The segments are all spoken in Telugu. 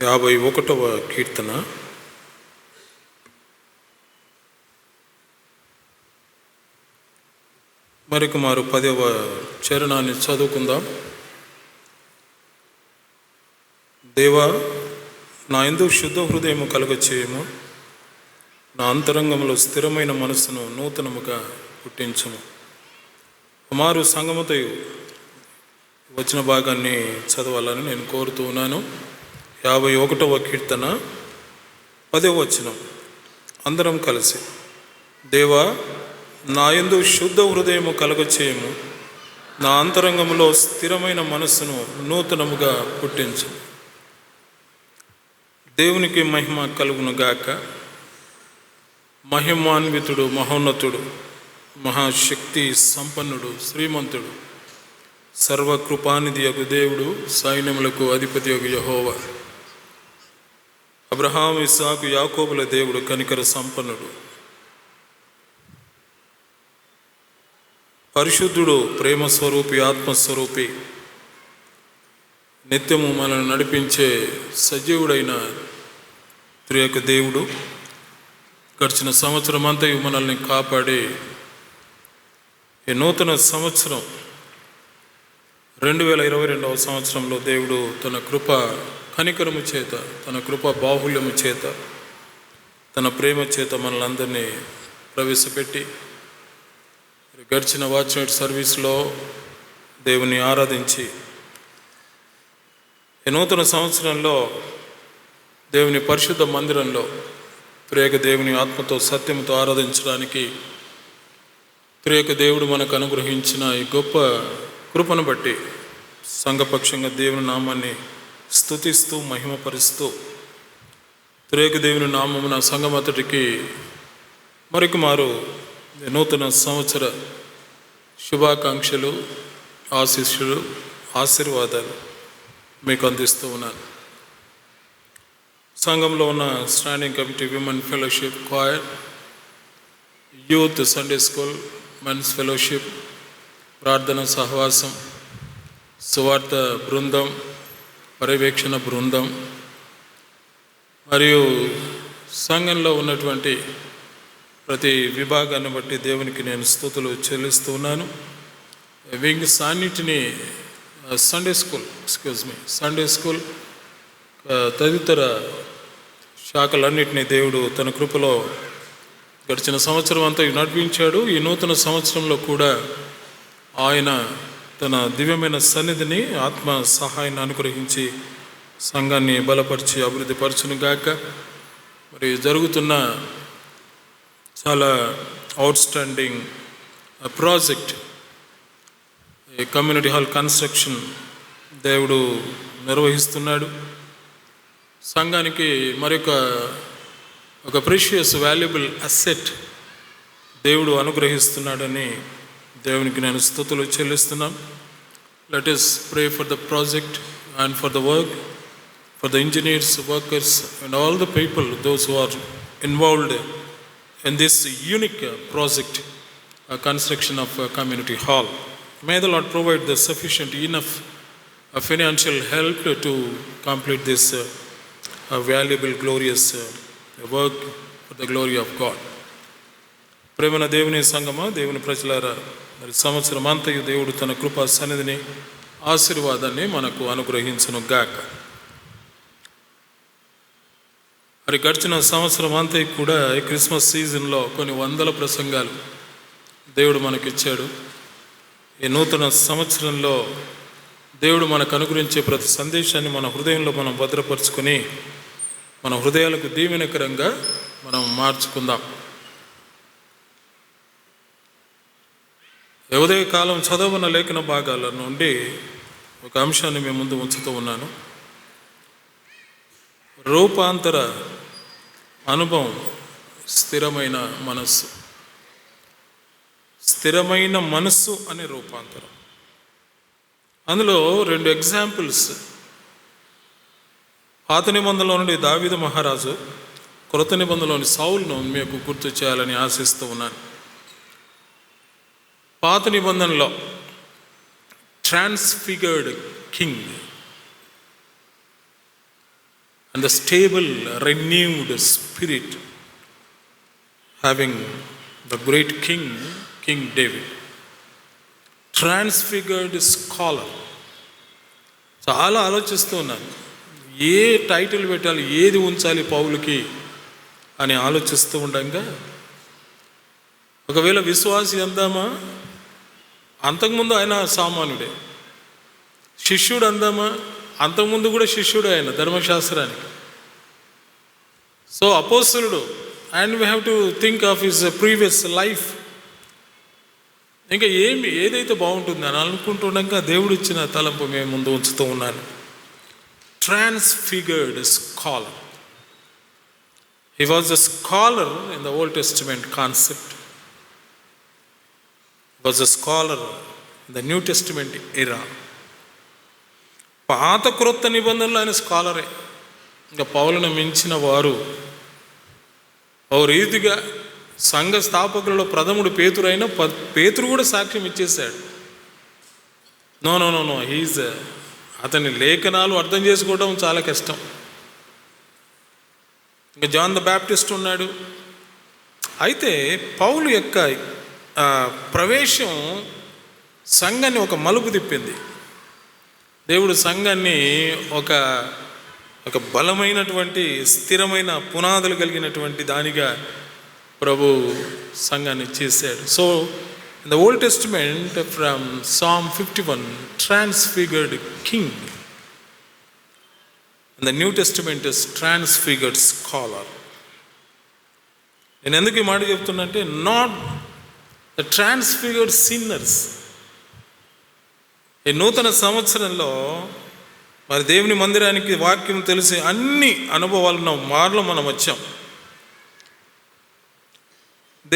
51వ కీర్తన. మరొకమారు 10వ చరణాన్ని చదువుకుందాం. దేవా, నా యందు శుద్ధ హృదయము కలుగచేయము, నా అంతరంగంలో స్థిరమైన మనస్సును నూతనముగా పుట్టించుము. కుమారు సంగముతో వచ్చిన భాగాన్ని చదవాలని నేను కోరుతూ ఉన్నాను. 51వ కీర్తన 10వ వచనం. అందరం కలిసి. దేవా, నా యందు శుద్ధ హృదయము కలుగచేయము, నా అంతరంగంలో స్థిరమైన మనస్సును నూతనముగా పుట్టించు. దేవునికి మహిమ కలుగును గాక. మహిమాన్వితుడు, మహోన్నతుడు, మహాశక్తి సంపన్నుడు, శ్రీమంతుడు, సర్వకృపానిధి యగు దేవుడు, సైన్యములకు అధిపతి యగు యెహోవా, అబ్రహాము, ఇస్సాకు, యాకోబుల దేవుడు, కనికర సంపన్నుడు, పరిశుద్ధుడు, ప్రేమ స్వరూపి, ఆత్మస్వరూపి, నిత్యము మనల్ని నడిపించే సజీవుడైన త్రియక దేవుడు, గడిచిన సంవత్సరం అంతా మనల్ని కాపాడి ఈ నూతన సంవత్సరం 2022వ సంవత్సరంలో దేవుడు తన కృప కనికరము చేత, తన కృప బాహుల్యము చేత, తన ప్రేమ చేత మనలందరినీ ప్రవేశపెట్టి గడిచిన వాచ్నైట్ సర్వీస్లో దేవుని ఆరాధించి ఈ నూతన సంవత్సరంలో దేవుని పరిశుద్ధ మందిరంలో త్రియక దేవుని ఆత్మతో సత్యంతో ఆరాధించడానికి త్రియక దేవుడు మనకు అనుగ్రహించిన ఈ గొప్ప కృపను బట్టి సంఘపక్షంగా దేవుని నామాన్ని స్తుతిస్తూ మహిమపరుస్తూ త్రియక దేవుని నామమున సంఘమంతటికి మరొకమారు నూతన సంవత్సర శుభాకాంక్షలు, ఆశీస్సులు, ఆశీర్వాదాలు మీకు అందిస్తూ ఉన్నాను. సంఘంలో ఉన్న standing committee, women fellowship, choir, youth, Sunday school, men's fellowship, ప్రార్థన సహవాసం, సువార్త బృందం, పర్యవేక్షణ బృందం మరియు సంఘంలో ఉన్నటువంటి ప్రతి విభాగాన్ని బట్టి దేవునికి నేను స్తుతులు చెల్లిస్తూ ఉన్నాను. వింగ్స్ అన్నిటినీ సండే స్కూల్ తదితర శాఖలన్నింటినీ దేవుడు తన కృపలో గడిచిన సంవత్సరం అంతా నడిపించాడు. ఈ నూతన సంవత్సరంలో కూడా ఆయన తన దివ్యమైన సన్నిధిని, ఆత్మ సహాయాన్ని అనుగ్రహించి సంఘాన్ని బలపరిచి అభివృద్ధి పరచును గాక. మరి జరుగుతున్న చాలా outstanding project, community hall construction దేవుడు నిర్వహిస్తున్నాడు. సంఘానికి ఒక ప్రీషియస్ వాల్యుబుల్ అసెట్ దేవుడు అనుగ్రహిస్తున్నాడని దేవునికి నేను స్తుతులు చెల్లిస్తున్నాం. Let us pray for the project and for the work, for the engineers, workers and all the people, those who are involved in this unique project, construction of a community hall. May the Lord provide the sufficient enough financial help to complete this valuable, glorious work for the glory of God. ప్రేమన దేవుని సంగమా, దేవుని ప్రజలారా, మరి సంవత్సరం అంతయు దేవుడు తన కృపా సన్నిధిని, ఆశీర్వాదాన్ని మనకు అనుగ్రహించును గాక. మరి గడిచిన సంవత్సరం అంతా కూడా ఈ క్రిస్మస్ సీజన్లో కొన్ని వందల ప్రసంగాలు దేవుడు మనకిచ్చాడు. ఈ నూతన సంవత్సరంలో దేవుడు మనకు అనుగ్రహించే ప్రతి సందేశాన్ని మన హృదయంలో మనం భద్రపరుచుకొని మన హృదయాలకు దీవెనకరంగా మనం మార్చుకుందాం. ఉదయ కాలం చదవన లేఖన భాగాల నుండి ఒక అంశాన్ని మేము ముందు ఉంచుతూ ఉన్నాను. రూపాంతర అనుభవం, స్థిరమైన మనస్సు. స్థిరమైన మనస్సు అనే రూపాంతరం. అందులో 2 ఎగ్జాంపుల్స్ పాత నిబంధనలో నుండి దావీదు మహారాజు, క్రొత్త నిబంధనలోని సౌలును మీకు గుర్తు చేయాలని ఆశిస్తూ ఉన్నాను. పాత నిబంధనలో transfigured king, and the stable, renewed spirit, having the great king, King David. Transfigured scholar. చాలా ఆలోచిస్తూ ఉన్నాను, ఏ టైటిల్ పెట్టాలి, ఏది ఉంచాలి పౌలుకి అని ఆలోచిస్తూ ఉండగా, ఒకవేళ విశ్వాసి అందామా, అంతకుముందు ఆయన సామాన్యుడే. శిష్యుడు అందామా, అంతకుముందు కూడా శిష్యుడు ఆయన ధర్మశాస్త్రానికి. సో అపోస్తలుడు, and we have to think of his previous life. ఇంకా ఏదైతే బాగుంటుంది అని అనుకుంటుండగా దేవుడు ఇచ్చిన తలంపు మేము ముందు ఉంచుతూ ఉన్నాను. Transfigured scholar. He was a scholar in the Old Testament concept. Was a scholar in the New Testament era. పాత క్రొత్త నిబంధనలు ఆయన స్కాలరే. ఇంకా పౌలును మించిన వారు ఓ రీతిగా సంఘ స్థాపకులలో ప్రథముడు పేతురు అయినా పేతురు కూడా సాక్ష్యం ఇచ్చేశాడు. No no no no he's, అతని లేఖనాలు అర్థం చేసుకోవడం చాలా కష్టం. ఇంకా జాన్ ద బ్యాప్టిస్ట్ ఉన్నాడు. అయితే పౌలు యొక్క ప్రవేశం సంఘాన్ని ఒక మలుపు తిప్పింది. దేవుడు సంఘాన్ని ఒక బలమైనటువంటి స్థిరమైన పునాదులు కలిగినటువంటి దానిగా ప్రభు సంఘాన్ని చేశాడు. So in the Old testament from Psalm 51, transfigured king. In the New Testament is transfigured scholar. నేను ఎందుకు ఈ మాట చెప్తున్నా అంటే, నాట్ ద ట్రాన్స్ఫిగర్డ్ సిన్నర్స్. ఈ నూతన సంవత్సరంలో మరి దేవుని మందిరానికి వాక్యం తెలిసి అన్ని అనుభవాలను మార్లో మనం వచ్చాం.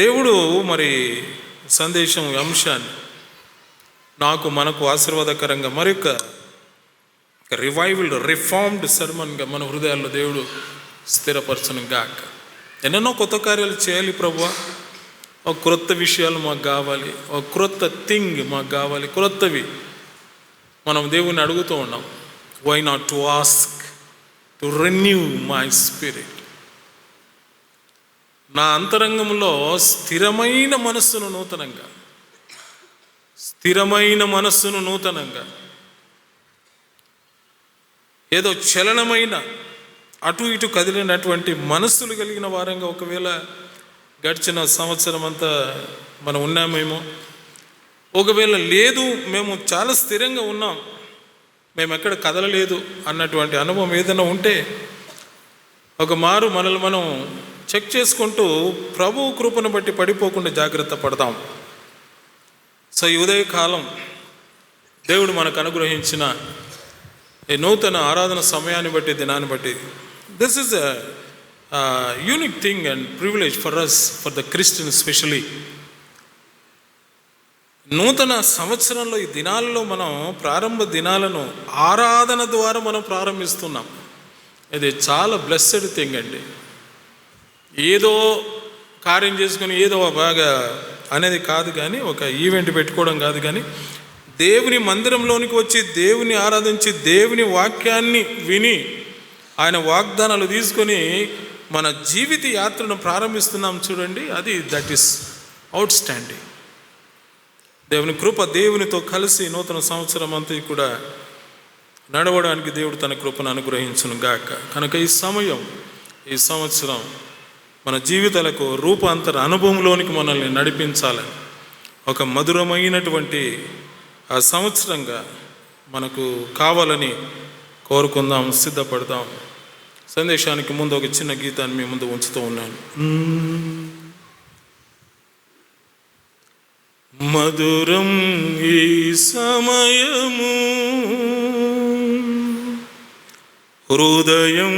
దేవుడు మరి సందేశం అంశాన్ని నాకు మనకు ఆశీర్వాదకరంగా మరొక రివైవల్డ్ రిఫార్మ్డ్ సర్మన్గా మన హృదయాల్లో దేవుడు స్థిరపరచను గాక. ఎన్నెన్నో కొత్త కార్యాలు చేయాలి ప్రభువా, ఒక క్రొత్త విషయాలు మాకు కావాలి, ఒక క్రొత్త థింగ్ మాకు కావాలి, క్రొత్తవి మనం దేవుని అడుగుతూ ఉన్నాం. Why not to ask to renew my spirit. నా అంతరంగంలో స్థిరమైన మనస్సును నూతనంగా, ఏదో చలనమైన అటు ఇటు కదిలినటువంటి మనస్సులు కలిగిన వారంగా ఒకవేళ గడిచిన సంవత్సరం అంతా మనం ఉన్నామేమో, ఒకవేళ లేదు మేము చాలా స్థిరంగా ఉన్నాం, మేము ఎక్కడ కదలలేదు అన్నటువంటి అనుభవం ఏదైనా ఉంటే ఒక మారు మనల్ని మనం చెక్ చేసుకుంటూ ప్రభు కృపను బట్టి పడిపోకుండా జాగ్రత్త పడతాం. సో ఈ ఉదయకాలం దేవుడు మనకు అనుగ్రహించిన ఈ నూతన ఆరాధన సమయాన్ని బట్టి, దినాన్ని బట్టి, this is a unique thing and privilege for us, for the Christian specially. నూతన సంవత్సరంలో ఈ దినాలలో మనం ప్రారంభ దినాలను ఆరాధన ద్వారా మనం ప్రారంభిస్తున్నాం. ఇది చాలా బ్లెస్సెడ్ థింగ్ అండి. ఏదో కార్యం చేసుకుని ఏదో బాగా అనేది కాదు, కానీ ఒక ఈవెంట్ పెట్టుకోవడం కాదు, కానీ దేవుని మందిరంలోనికి వచ్చి దేవుని ఆరాధించి దేవుని వాక్యాన్ని విని ఆయన వాగ్దానాలు తీసుకొని మన జీవిత యాత్రను ప్రారంభిస్తున్నాం చూడండి. అది దట్ ఈస్ అవుట్ స్టాండింగ్. దేవుని కృప, దేవునితో కలిసి నూతన సంవత్సరం అంతా కూడా నడవడానికి దేవుడు తన కృపను అనుగ్రహించును గాక. కనుక ఈ సంవత్సరం మన జీవితాలకు రూపాంతర అనుభవంలోనికి మనల్ని నడిపించాలని, ఒక మధురమైనటువంటి ఆ సంవత్సరంగా మనకు కావాలని కోరుకుందాం, సిద్ధపడదాం. సందేశానికి ముందు ఒక చిన్న గీతాన్ని మీ ముందు ఉంచుతూ ఉన్నాను. మధురం ఈ సమయము, హృదయం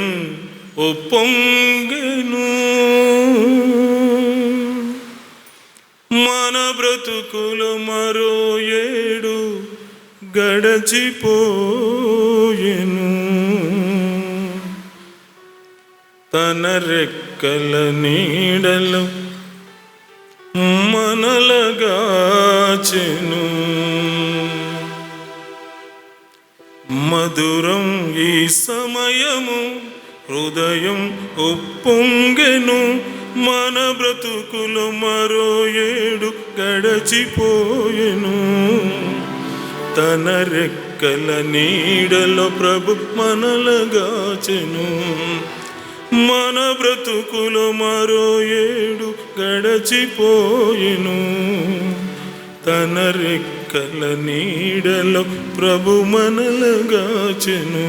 ఒప్పొంగెను, మన బ్రతుకులు మరో ఏడు గడచిపోయెను, తన రెక్కల నీడలో మనలగాచెను. మధురం ఈ సమయము, హృదయం ఉప్పొంగెను, మన బ్రతుకులు మరో 7 గడచిపోయెను. తన రెక్కల నీడలో ప్రభు మనలగాచెను, మన బ్రతుకులు మరో 7 గడచిపోయెను. తన రెక్కల నీడలో ప్రభు మనలగాచెను.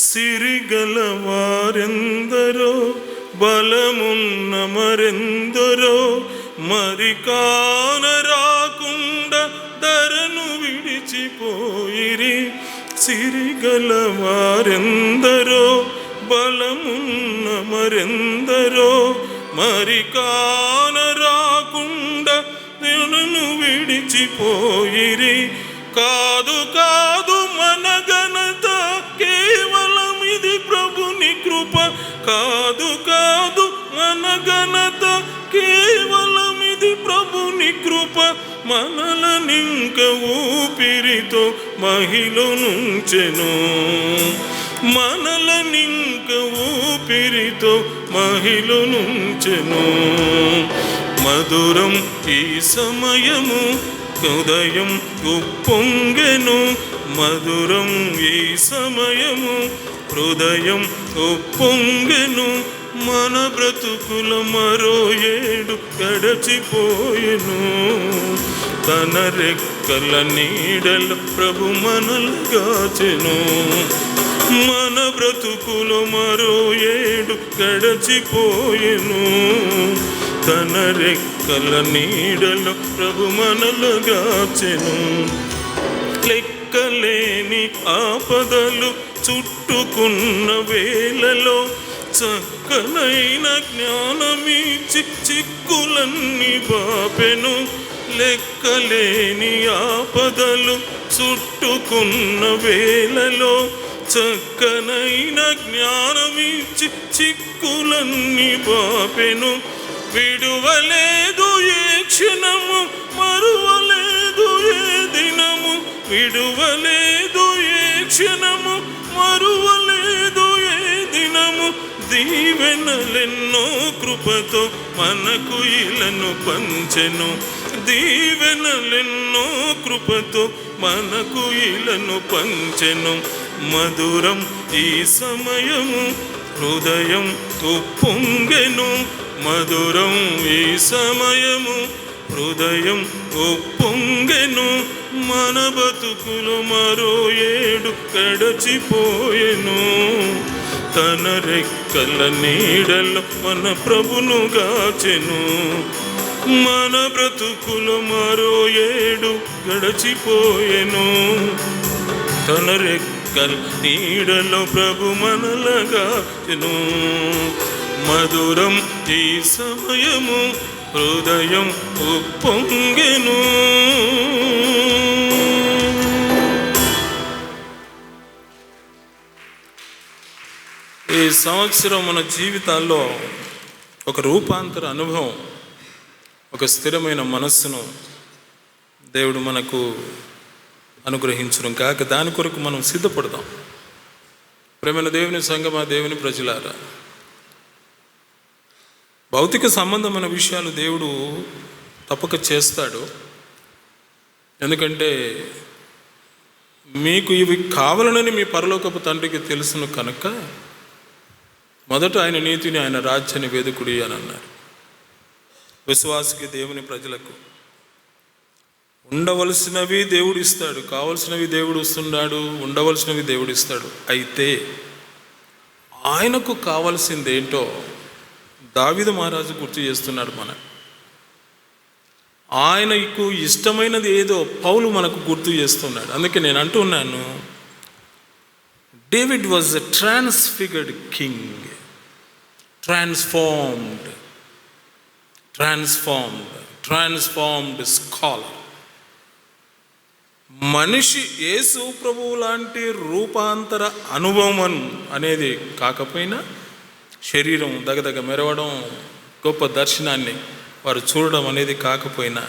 సిరిగల వారెందరో, బలమున్న మరెందరో, మరి కానరాకుండా ధరను విడిచిపోయిరి. సిరిగల వారెందరో, బలమున్న మరెందరో, మరి కానరాకుండా ధరను విడిచిపోయిరి. కాదు కాదు మన ఘనత, కేవలం ఇది ప్రభుని కృప. కాదు కాదు మన ఘనత, కేవలం ఇది ప్రభుని కృప. మనలనింక ఊపిరితో మహిళనుంచెను, మనలనింక ఊపిరితో మహిళనుంచెను. మధురం ఈ సమయము, హృదయం ఉప్పొంగెను. మధురం ఈ సమయము, హృదయం ఉప్పొంగెను. మన బ్రతుకుల మరో 7 గడచిపోయెను. తన రెక్కల నీడల ప్రభు మనల్గాచెను, మన బ్రతుకుల మరో 7 గడచిపోయెను. తన రెక్కల నీడలో ప్రభు మనలగాచెను. లెక్కలేని ఆపదలు చుట్టుకున్న వేళలో చక్కనైన జ్ఞానమిచ్చి చిక్కులన్నీ బాపెను. లెక్కలేని ఆపదలు చుట్టుకున్న వేళలో చక్కనైన జ్ఞానమిచ్చి చిక్కులన్నీ బాపెను. విడువలేదు ఏ క్షణము, మరువలేదు ఏ దినము. విడువలేదు ఏ క్షణము, మరువలేదు ఏ దినము. దీవెనలెన్నో కృపతో మనకు ఇలను పంచెను. దీవెనలెన్నో కృపతో మనకు ఇలను పంచెను. మధురం ఈ సమయము, హృదయం ఉప్పొంగెను. మధురం ఈ సమయము, హృదయం ఉప్పొంగెను. మన బతుకులు మరో 7 గడచిపోయెను. తన రెక్కల నీడలో మన ప్రభును గాచెను. మన బ్రతుకులు మరో 7 గడచిపోయెను. తన రెక్కల నీడలో ప్రభు మనలగాచెను. మధురం ఈ సమయము, హృదయం ఉప్పొంగెను. ఈ సంవత్సరం మన జీవితాల్లో ఒక రూపాంతర అనుభవం, ఒక స్థిరమైన మనస్సును దేవుడు మనకు అనుగ్రహించును కాక దాని కొరకు మనం సిద్ధపడదాం. ప్రేమైన దేవుని సంగమా, దేవుని ప్రజలారా, భౌతిక సంబంధమైన విషయాలు దేవుడు తప్పక చేస్తాడు. ఎందుకంటే మీకు ఇవి కావాలనని మీ పరలోకపు తండ్రికి తెలుసును కనుక మొదట ఆయన నీతిని, ఆయన రాజ్యాన్ని వెదుకుడి అని అన్నారు. విశ్వాసికి, దేవుని ప్రజలకు ఉండవలసినవి దేవుడు ఇస్తాడు, కావలసినవి దేవుడు ఇస్తున్నాడు, ఉండవలసినవి దేవుడు ఇస్తాడు. అయితే ఆయనకు కావాల్సింది ఏంటో దావీదు మహారాజు గుర్తు చేస్తున్నాడు. ఆయనకు ఇష్టమైనది ఏదో పౌలు మనకు గుర్తు చేస్తున్నాడు. అందుకే నేను అంటున్నాను, David was a transfigured king, transformed scholar. మనిషి యేసు ప్రభువు లాంటి రూపాంతర అనుభవం అనేది కాకపోయినా, శరీరం దగదగ మెరవడం, గొప్ప దర్శనాన్ని వారు చూడడం అనేది కాకపోయినా,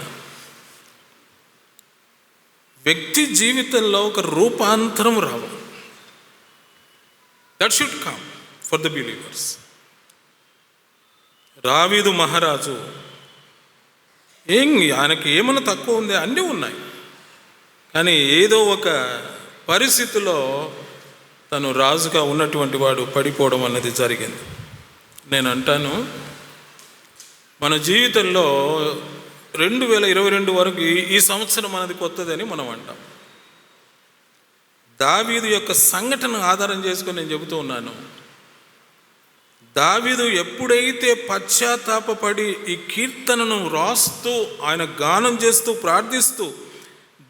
వ్యక్తి జీవితంలో ఒక రూపాంతరం రావాలి. That should come for the believers. దావీదు మహారాజు ఆయనకి ఏమన్నా తక్కువ ఉంది? అన్నీ ఉన్నాయి. కానీ ఏదో ఒక పరిస్థితిలో తను రాజుగా ఉన్నటువంటి వాడు పడిపోవడం అన్నది జరిగింది. నేను అంటాను, మన జీవితంలో 2022 వరకు ఈ సంవత్సరం అనేది కొత్తదని మనం అంటాం. దావీదు యొక్క సంఘటన ఆధారం చేసుకొని నేను చెబుతూ ఉన్నాను. దావీదు ఎప్పుడైతే పశ్చాత్తాపపడి ఈ కీర్తనను రాస్తూ ఆయన గానం చేస్తూ ప్రార్థిస్తూ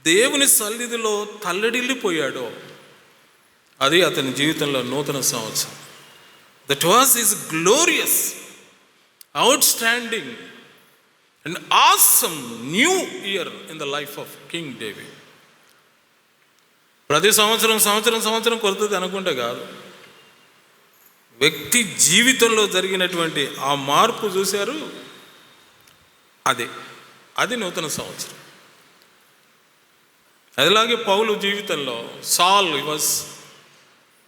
దేవుని సన్నిధిలో తల్లడిల్లిపోయాడో అది అతని జీవితంలో నూతన సంవత్సరం. That was his glorious, outstanding and awesome new year in the life of king David. ప్రతి సంవత్సరం కొడుతుంది అనుకుంటే కాదు, వ్యక్తి జీవితంలో జరిగినటువంటి ఆ మార్పు చూశారు, అది నూతన సంవత్సరం. అదిలాగే పౌలు జీవితంలో Saul was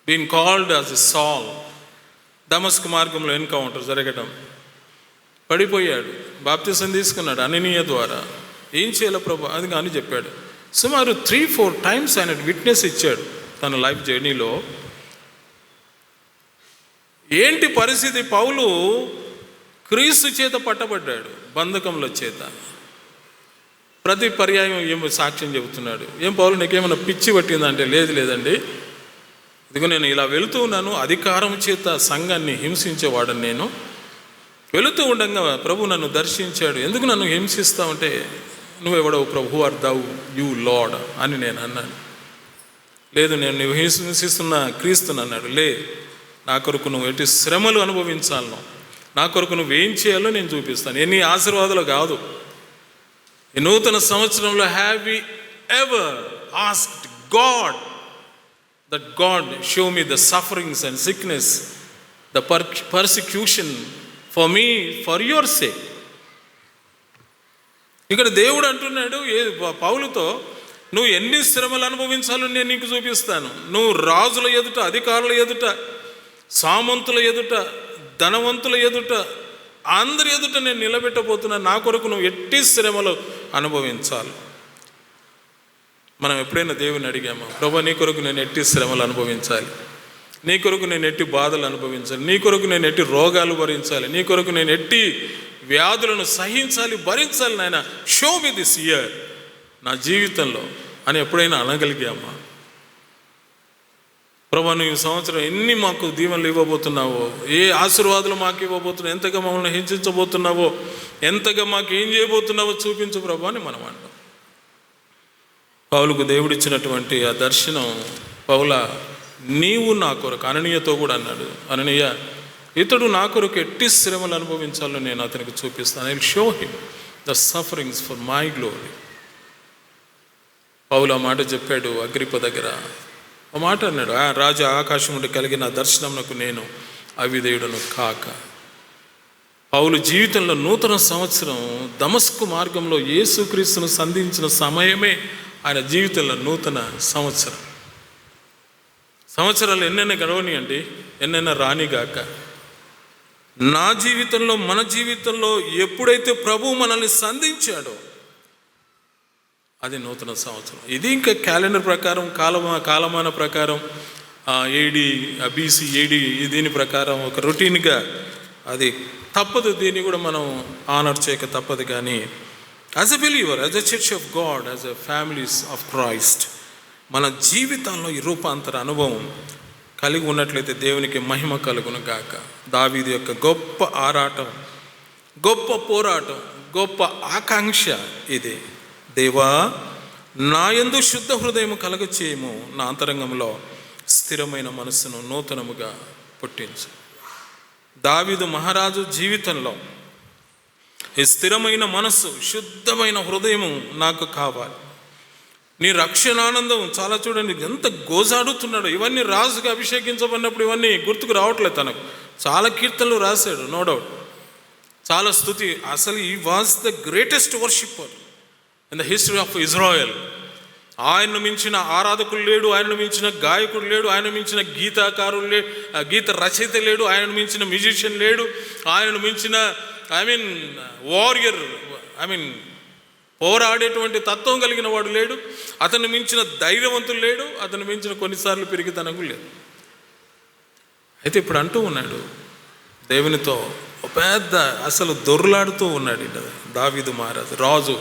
been called as a Saul. దమస్కు మార్గంలో ఎన్కౌంటర్ జరగడం, పడిపోయాడు, బాప్తిసం తీసుకున్నాడు అననీయ ద్వారా. ఏం చేయాలి ప్రభు అది కానీ చెప్పాడు. సుమారు 3-4 టైమ్స్ ఆయన విట్నెస్ ఇచ్చాడు తన లైఫ్ జర్నీలో. ఏంటి పరిస్థితి? పౌలు క్రీస్తు చేత పట్టబడ్డాడు, బంధకముల చేత. ప్రతి పర్యాయం ఏమో సాక్ష్యం చెబుతున్నాడు. ఏం పౌలు నీకేమైనా పిచ్చి పట్టిందంటే, లేదండి, ఇదిగో నేను ఇలా వెళుతూ ఉన్నాను, అధికారం చేత సంఘాన్ని హింసించేవాడని నేను వెళుతూ ఉండగా ప్రభు నన్ను దర్శించాడు. ఎందుకు నన్ను హింసిస్తావంటే, నువ్వెవడవు ప్రభు, ఆర్ దౌ యూ లార్డ్ అని నేను అన్నాను. లేదు, నేను నువ్వు హింసిస్తున్న క్రీస్తుని అన్నాడు. నా కొరకు నువ్వు ఎట్టి శ్రమలు అనుభవించాలను, నా కొరకు నువ్వు ఏం చేయాలో నేను చూపిస్తాను. ఎన్ని ఆశీర్వాదాలు కాదు. ఈ నూతన సంవత్సరంలో have we ever asked God that God show me the sufferings and sickness, the persecution for me, for your sake. ఇక్కడ దేవుడు అంటున్నాడు పౌలుతో, నువ్వు ఎన్ని శ్రమలు అనుభవించాలో నేను నీకు చూపిస్తాను. నువ్వు రాజుల ఎదుట, అధికారుల ఎదుట, సామంతుల ఎదుట, ధనవంతుల ఎదుట, అందరి ఎదుట నేను నిలబెట్టబోతున్నాను. నా కొరకు నువ్వు ఎట్టి శ్రమలు అనుభవించాలి. మనం ఎప్పుడైనా దేవుని అడిగామా, ప్రభు నీ కొరకు నేను ఎట్టి శ్రమలు అనుభవించాలి, నీ కొరకు నేను ఎట్టి బాధలు అనుభవించాలి, నీ కొరకు నేను ఎట్టి రోగాలు భరించాలి, నీ కొరకు నేను ఎట్టి వ్యాధులను సహించాలి, భరించాలి, నాయన షో మీ దిస్ ఇయర్ నా జీవితంలో అని ఎప్పుడైనా అనగలిగామా? ప్రభు నువ్వు ఈ సంవత్సరం ఎన్ని మాకు దీవెనలు ఇవ్వబోతున్నావో, ఏ ఆశీర్వాదాలు మాకు ఇవ్వబోతున్నావు, ఎంతగా మమ్మల్ని హింసించబోతున్నావో, ఎంతగా మాకు ఏం చేయబోతున్నావో చూపించు ప్రభు అని మనం అంటాం. పౌలుకు దేవుడిచ్చినటువంటి ఆ దర్శనం, పౌల నీవు నా కొరకు, అననీయతో కూడా అన్నాడు, అననీయ ఇతడు నా కొరకు ఎట్టి శ్రమలు అనుభవించాలో నేను అతనికి చూపిస్తాను. I will show him the sufferings for my glory. Paulu ఆ మాట చెప్పాడు అగ్రిప్ప దగ్గర. ఆ మాట అన్నాడు, రాజా ఆకాశం నుండి కలిగిన దర్శనమునకు నేను అవిధేయుడను కాక. పౌలు జీవితంలో నూతన సంవత్సరం దమస్కు మార్గంలో యేసుక్రీస్తును సంధించిన సమయమే ఆయన జీవితంలో నూతన సంవత్సరం. సంవత్సరాలు ఎన్నైనా గడవనియండి, ఎన్నైనా రానిగాక. నా జీవితంలో, మన జీవితంలో ఎప్పుడైతే ప్రభువు మనల్ని సంధించాడో అది నూతన సంవత్సరం. ఇది ఇంకా క్యాలెండర్ ప్రకారం, కాలమాన ప్రకారం, ఏడి బీసీ ఏడి దీని ప్రకారం ఒక రొటీన్గా అది తప్పదు. దీన్ని కూడా మనం ఆనర్ చేయక తప్పదు. కానీ as a believer, as a church of God, as a families of Christ, మన జీవితంలో ఈ రూపాంతర అనుభవం కలిగి ఉన్నట్లయితే దేవునికి మహిమ కలుగును గాక. దావీదు యొక్క గొప్ప ఆరాటం, గొప్ప పోరాటం, గొప్ప ఆకాంక్ష ఇదే. దేవా నా యందు శుద్ధ హృదయము కలగచేయము, నా అంతరంగంలో స్థిరమైన మనస్సును నూతనముగా పుట్టించు. దావీదు మహారాజు జీవితంలో ఈ స్థిరమైన మనస్సు, శుద్ధమైన హృదయము నాకు కావాలి. నీ రక్షణానందం చాలా చూడండి ఎంత గోజాడుతున్నాడు. ఇవన్నీ రాజుగా అభిషేకించబడినప్పుడు ఇవన్నీ గుర్తుకు రావట్లేదు తనకు. చాలా కీర్తనలు రాశాడు, నో డౌట్, చాలా స్తుతి. అసలు ఈ was the greatest worshipper in the history of Israel. ఆయన్ను మించిన ఆరాధకుడు లేడు, ఆయనను మించిన గాయకుడు లేడు, ఆయన మించిన గీతాకారుడు లేడు, గీత రచయిత లేడు, ఆయనను మించిన మ్యూజిషియన్ లేడు, ఆయనను మించిన వారియర్ పోరాడేటువంటి తత్వం కలిగిన వాడు లేడు, అతను మించిన ధైర్యవంతులు లేడు, అతను మించిన కొన్నిసార్లు పెరిగితనకు లేదు. అయితే ఇప్పుడు అంటూ ఉన్నాడు దేవునితో, పెద్ద అసలు దొర్లాడుతూ ఉన్నాడు దావీదు మహారాజు, రాజు.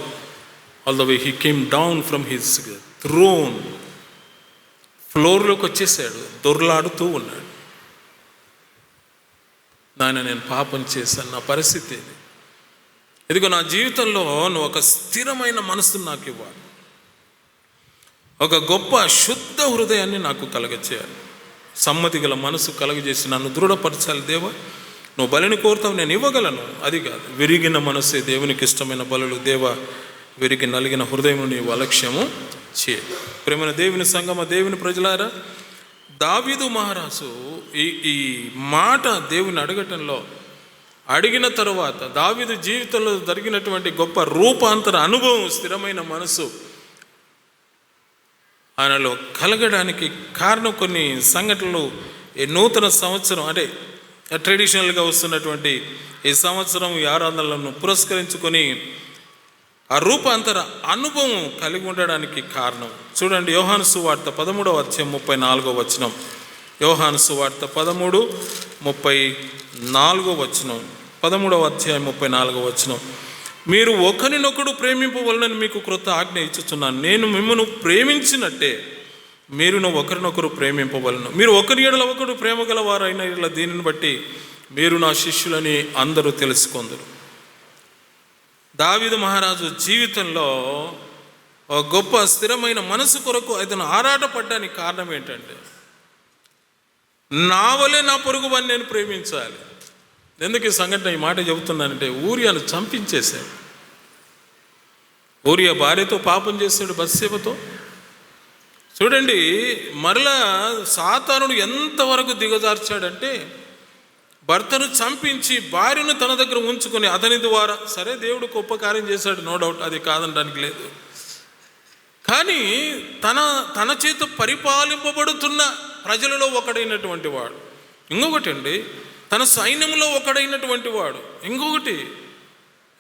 All the way he came down from his throne, ఫ్లోర్లోకి వచ్చేసాడు, దొర్లాడుతూ ఉన్నాడు. నాయన, నేను పాపం చేశాను, నా పరిస్థితి ఇది, ఇదిగో నా జీవితంలో నువ్వు ఒక స్థిరమైన మనసును నాకు ఇవ్వాలి, ఒక గొప్ప శుద్ధ హృదయాన్ని నాకు కలగచేయాలి, సమ్మతి గల మనసు కలగజేసి నన్ను దృఢపరచాలి దేవా. నువ్వు బలిని కోరుతావు, నేను ఇవ్వగలను, అది కాదు. విరిగిన మనసే దేవునికి ఇష్టమైన బలులు దేవా, విరిగి నలిగిన హృదయం నీవు అలక్ష్యము చేయ. ప్రేమైన దేవుని సంగమ, దేవుని ప్రజలారా, దావీదు మహారాజు ఈ మాట దేవుని అడగటంలో, అడిగిన తరువాత దావీదు జీవితంలో జరిగినటువంటి గొప్ప రూపాంతర అనుభవం, స్థిరమైన మనసు ఆయనలో కలగడానికి కారణం కొన్ని సంఘటనలు. ఈ నూతన సంవత్సరం అంటే ట్రెడిషనల్గా వస్తున్నటువంటి ఈ సంవత్సరం, ఈ ఆరాధనలను పురస్కరించుకొని ఆ రూపాంతర అనుభవం కలిగి ఉండడానికి కారణం చూడండి. యోహాను సువార్త 13వ అధ్యాయం 34వ వచనం. యోహాను సువార్త 13:34 వచనం. 13వ అధ్యాయం 34వ వచనం. మీరు ఒకరినొకడు ప్రేమింపవలనని మీకు క్రొత్త ఆజ్ఞ ఇచ్చుచున్నాను, నేను మిమ్మల్ని ప్రేమించినట్టే మీరును ఒకరినొకరు ప్రేమింపవలను. మీరు ఒకరి ఎడల ఒకడు ప్రేమ గలవారైన ఇలా దీనిని బట్టి మీరు నా శిష్యులని అందరూ తెలుసుకొందరు. దావీదు మహారాజు జీవితంలో ఒక గొప్ప స్థిరమైన మనసు కొరకు అతను ఆరాటపడ్డానికి కారణం ఏంటంటే, నా వలే నా పొరుగు వారిని నేను ప్రేమించాలి. ఎందుకు ఈ సంఘటన ఈ మాట చెబుతున్నానంటే, ఊరియాను చంపించేశాడు. ఊరియా భార్యతో పాపం చేశాడు, బత్షెబతో. చూడండి, మరలా సాతానుడు ఎంతవరకు దిగజార్చాడంటే, భర్తను చంపించి భార్యను తన దగ్గర ఉంచుకొని అతని ద్వారా, సరే దేవుడు గొప్ప కార్యం చేశాడు, నో డౌట్, అది కాదనడానికి లేదు. కానీ తన చేత పరిపాలింపబడుతున్న ప్రజలలో ఒకడైనటువంటి వాడు, ఇంకొకటి అండి, తన సైన్యంలో ఒకడైనటువంటి వాడు, ఇంకొకటి,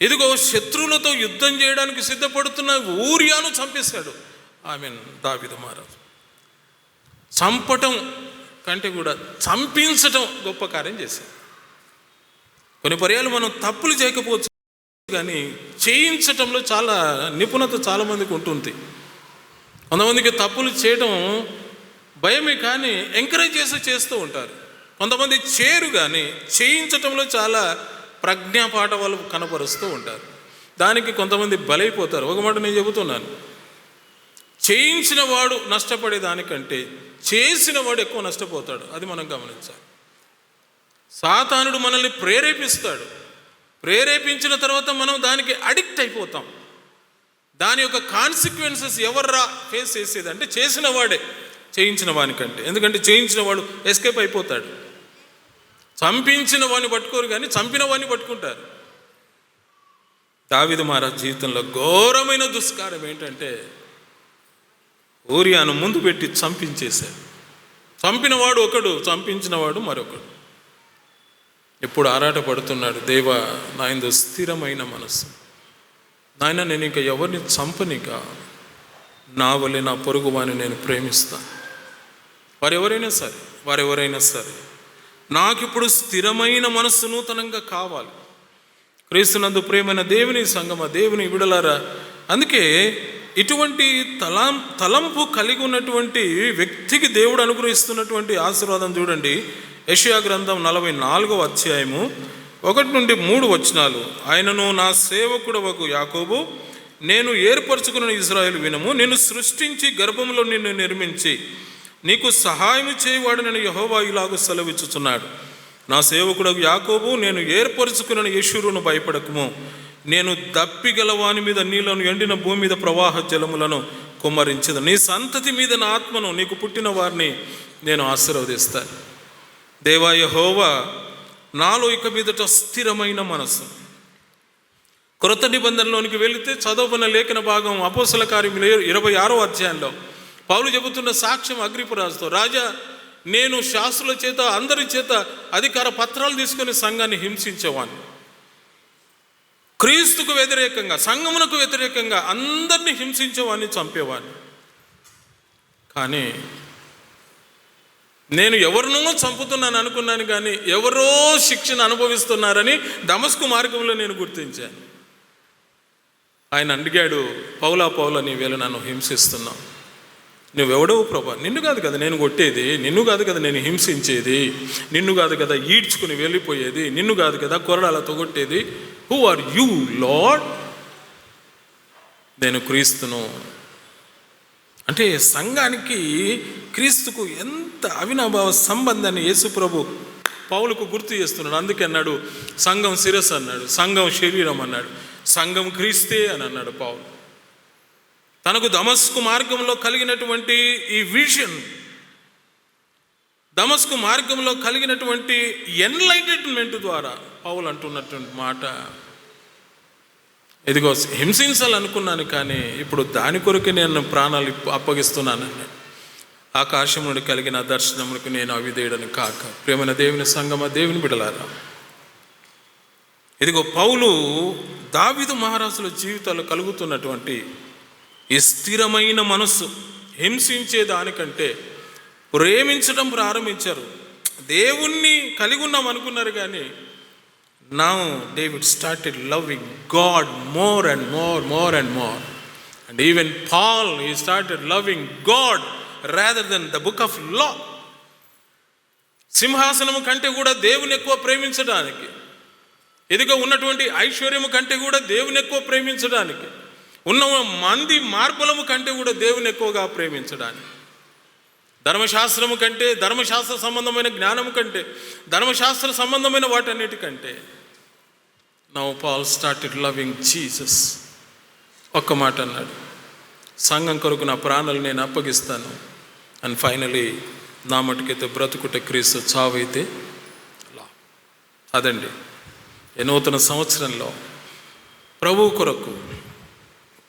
ఇదిగో శత్రువులతో యుద్ధం చేయడానికి సిద్ధపడుతున్న ఊరియాను చంపేశాడు. దావీదు మహారాజు చంపటం కంటే కూడా చంపించటం గొప్ప కార్యం చేశాడు. కొన్ని పర్యాలు మనం తప్పులు చేయకపోవచ్చు, కానీ చేయించటంలో చాలా నిపుణత చాలామందికి ఉంటుంది. కొంతమందికి తప్పులు చేయడం భయమే, కానీ ఎంకరేజ్ చేస్తూ ఉంటారు. కొంతమంది చేయరు, కానీ చేయించటంలో చాలా ప్రజ్ఞాపాఠ వాళ్ళు కనపరుస్తూ ఉంటారు. దానికి కొంతమంది బలైపోతారు. ఒక మాట నేను చెబుతున్నాను, చేయించిన వాడు నష్టపడేదానికంటే చేసిన వాడు ఎక్కువ నష్టపోతాడు. అది మనం గమనించాలి. సాతానుడు మనల్ని ప్రేరేపిస్తాడు, ప్రేరేపించిన తర్వాత మనం దానికి అడిక్ట్ అయిపోతాం. దాని యొక్క కాన్సిక్వెన్సెస్ ఎవర్రా ఫేస్ చేసేది అంటే చేసిన వాడే, చేయించిన వానికంటే. ఎందుకంటే చేయించిన వాడు ఎస్కేప్ అయిపోతాడు. చంపించిన వాడిని పట్టుకోరు, కానీ చంపిన వాడిని పట్టుకుంటారు. దావీదు మహారాజు జీవితంలో ఘోరమైన దుష్కార్యం ఏంటంటే, ఊరియాను ముందు పెట్టి చంపించేశాడు. చంపినవాడు ఒకడు, చంపించినవాడు మరొకడు. ఇప్పుడు ఆరాటపడుతున్నాడు, దేవా నాయందు స్థిరమైన మనసు, నాయన నేను ఇంకా ఎవరిని చంపనిక, నా వల్లే నా పొరుగు వారిని నేను ప్రేమిస్తాను. వారెవరైనా సరే నాకిప్పుడు స్థిరమైన మనస్సు నూతనంగా కావాలి. క్రీస్తునందు ప్రేమైన దేవుని సంగమ, దేవుని విడలారా, అందుకే ఇటువంటి తలంపు కలిగి ఉన్నటువంటి వ్యక్తికి దేవుడు అనుగ్రహిస్తున్నటువంటి ఆశీర్వాదం చూడండి. యెషయా గ్రంథం 44వ అధ్యాయము 1-3 వచనాలు. ఆయనను నా సేవకుడవగు యాకోబు, నేను ఏర్పరచుకున్న ఇశ్రాయేలు వినుము, నిన్ను సృష్టించి గర్భంలో నిన్ను నిర్మించి నీకు సహాయం చేయవాడనని యెహోవా ఇలాగ సెలవిచ్చుచున్నాడు. నా సేవకుడగు యాకోబు, నేను ఏర్పరచుకున్న యెషూరును భయపడకుము, నేను దప్పిగలవాని మీద నీళ్లను, ఎండిన భూమి మీద ప్రవాహ జలములను కుమ్మరించదు. నీ సంతతి మీద నా ఆత్మను, నీకు పుట్టిన వారిని నేను ఆశీర్వదిస్తాను. దేవా యెహోవా, నాలో ఇక మీదట స్థిరమైన మనసు, క్రొత్త నిబంధనలోనికి వెళితే చదవబడిన లేఖన భాగం అపోస్తల కార్యములు 26వ అధ్యాయంలో పౌలు చెబుతున్న సాక్ష్యం అగ్రిపరాజుతో, రాజా, నేను శాస్త్రుల చేత అందరి చేత అధికార పత్రాలు తీసుకొని సంఘాన్ని హింసించేవాడిని. క్రీస్తుకు వ్యతిరేకంగా, సంఘమునకు వ్యతిరేకంగా అందరినీ హింసించేవాడిని, చంపేవాడిని. కానీ నేను ఎవరినో చంపుతున్నాను అనుకున్నాను, కానీ ఎవరో శిక్షణ అనుభవిస్తున్నారని దమస్కు మార్గంలో నేను గుర్తించాను. ఆయన అడిగాడు, పౌలా పౌలా, నీవేళ నన్ను హింసిస్తున్నావు, నువ్వెవడవు ప్రభా? నిన్ను కాదు కదా నేను కొట్టేది, నిన్ను కాదు కదా నేను హింసించేది, నిన్ను కాదు కదా ఈడ్చుకుని వెళ్ళిపోయేది, నిన్ను కాదు కదా కొరడాలతో కొట్టేది. Who are you Lord? నేను క్రీస్తును. అంటే సంఘానికి క్రీస్తుకు ఎంత అవినాభావ సంబంధాన్ని యేసు ప్రభు పౌలుకు గుర్తు చేస్తున్నాడు. అందుకే అన్నాడు సంఘం శిరస్సు అన్నాడు, సంఘం శరీరం అన్నాడు, సంఘం క్రీస్తే అని అన్నాడు పౌలు. తనకు దమస్కు మార్గంలో కలిగినటువంటి ఈ విజన్, దమస్కు మార్గంలో కలిగినటువంటి ఎన్లైటన్మెంట్ ద్వారా పౌలు అంటున్నటువంటి మాట, ఇదిగో హింసించాలనుకున్నాను కానీ ఇప్పుడు దాని కొరకు నేను ప్రాణాలు అప్పగిస్తున్నాను. ఆకాశం నుండి కలిగిన దర్శనములకు నేను అవిధేయుడని కాక. ప్రియమైన దేవుని సంగమా, దేవుని బిడలారా, ఇదిగో పౌలు దావీదు మహారాజుల జీవితాల్లో కలుగుతున్నటువంటి ఈ స్థిరమైన మనస్సు, హింసించే దానికంటే ప్రేమించడం ప్రారంభించారు. దేవుణ్ణి కలిగి ఉన్నాం అనుకున్నారు, కానీ now David started loving God more and more. And even Paul, he started loving God rather than the book of law. సింహాసనము కంటే కూడా దేవుని ఎక్కువ ప్రేమించడానికి, ఎదుగా ఉన్నటువంటి ఐశ్వర్యము కంటే కూడా దేవుని ఎక్కువ ప్రేమించడానికి, ఉన్న మంది మార్పులము కంటే కూడా దేవుని ఎక్కువగా ప్రేమించడానికి, ధర్మశాస్త్రము కంటే, ధర్మశాస్త్ర సంబంధమైన జ్ఞానము కంటే, ధర్మశాస్త్ర సంబంధమైన వాటన్నిటికంటే now Paul started loving Jesus. ఒక్క మాట అన్నాడు, సంఘం కొరకు నా ప్రాణాలు నేను అప్పగిస్తాను. అండ్ ఫైనలీ నా మటుకైతే బ్రతుకుట క్రీస్తు, చావైతే లా. అదండి ఈ నూతన సంవత్సరంలో ప్రభు కొరకు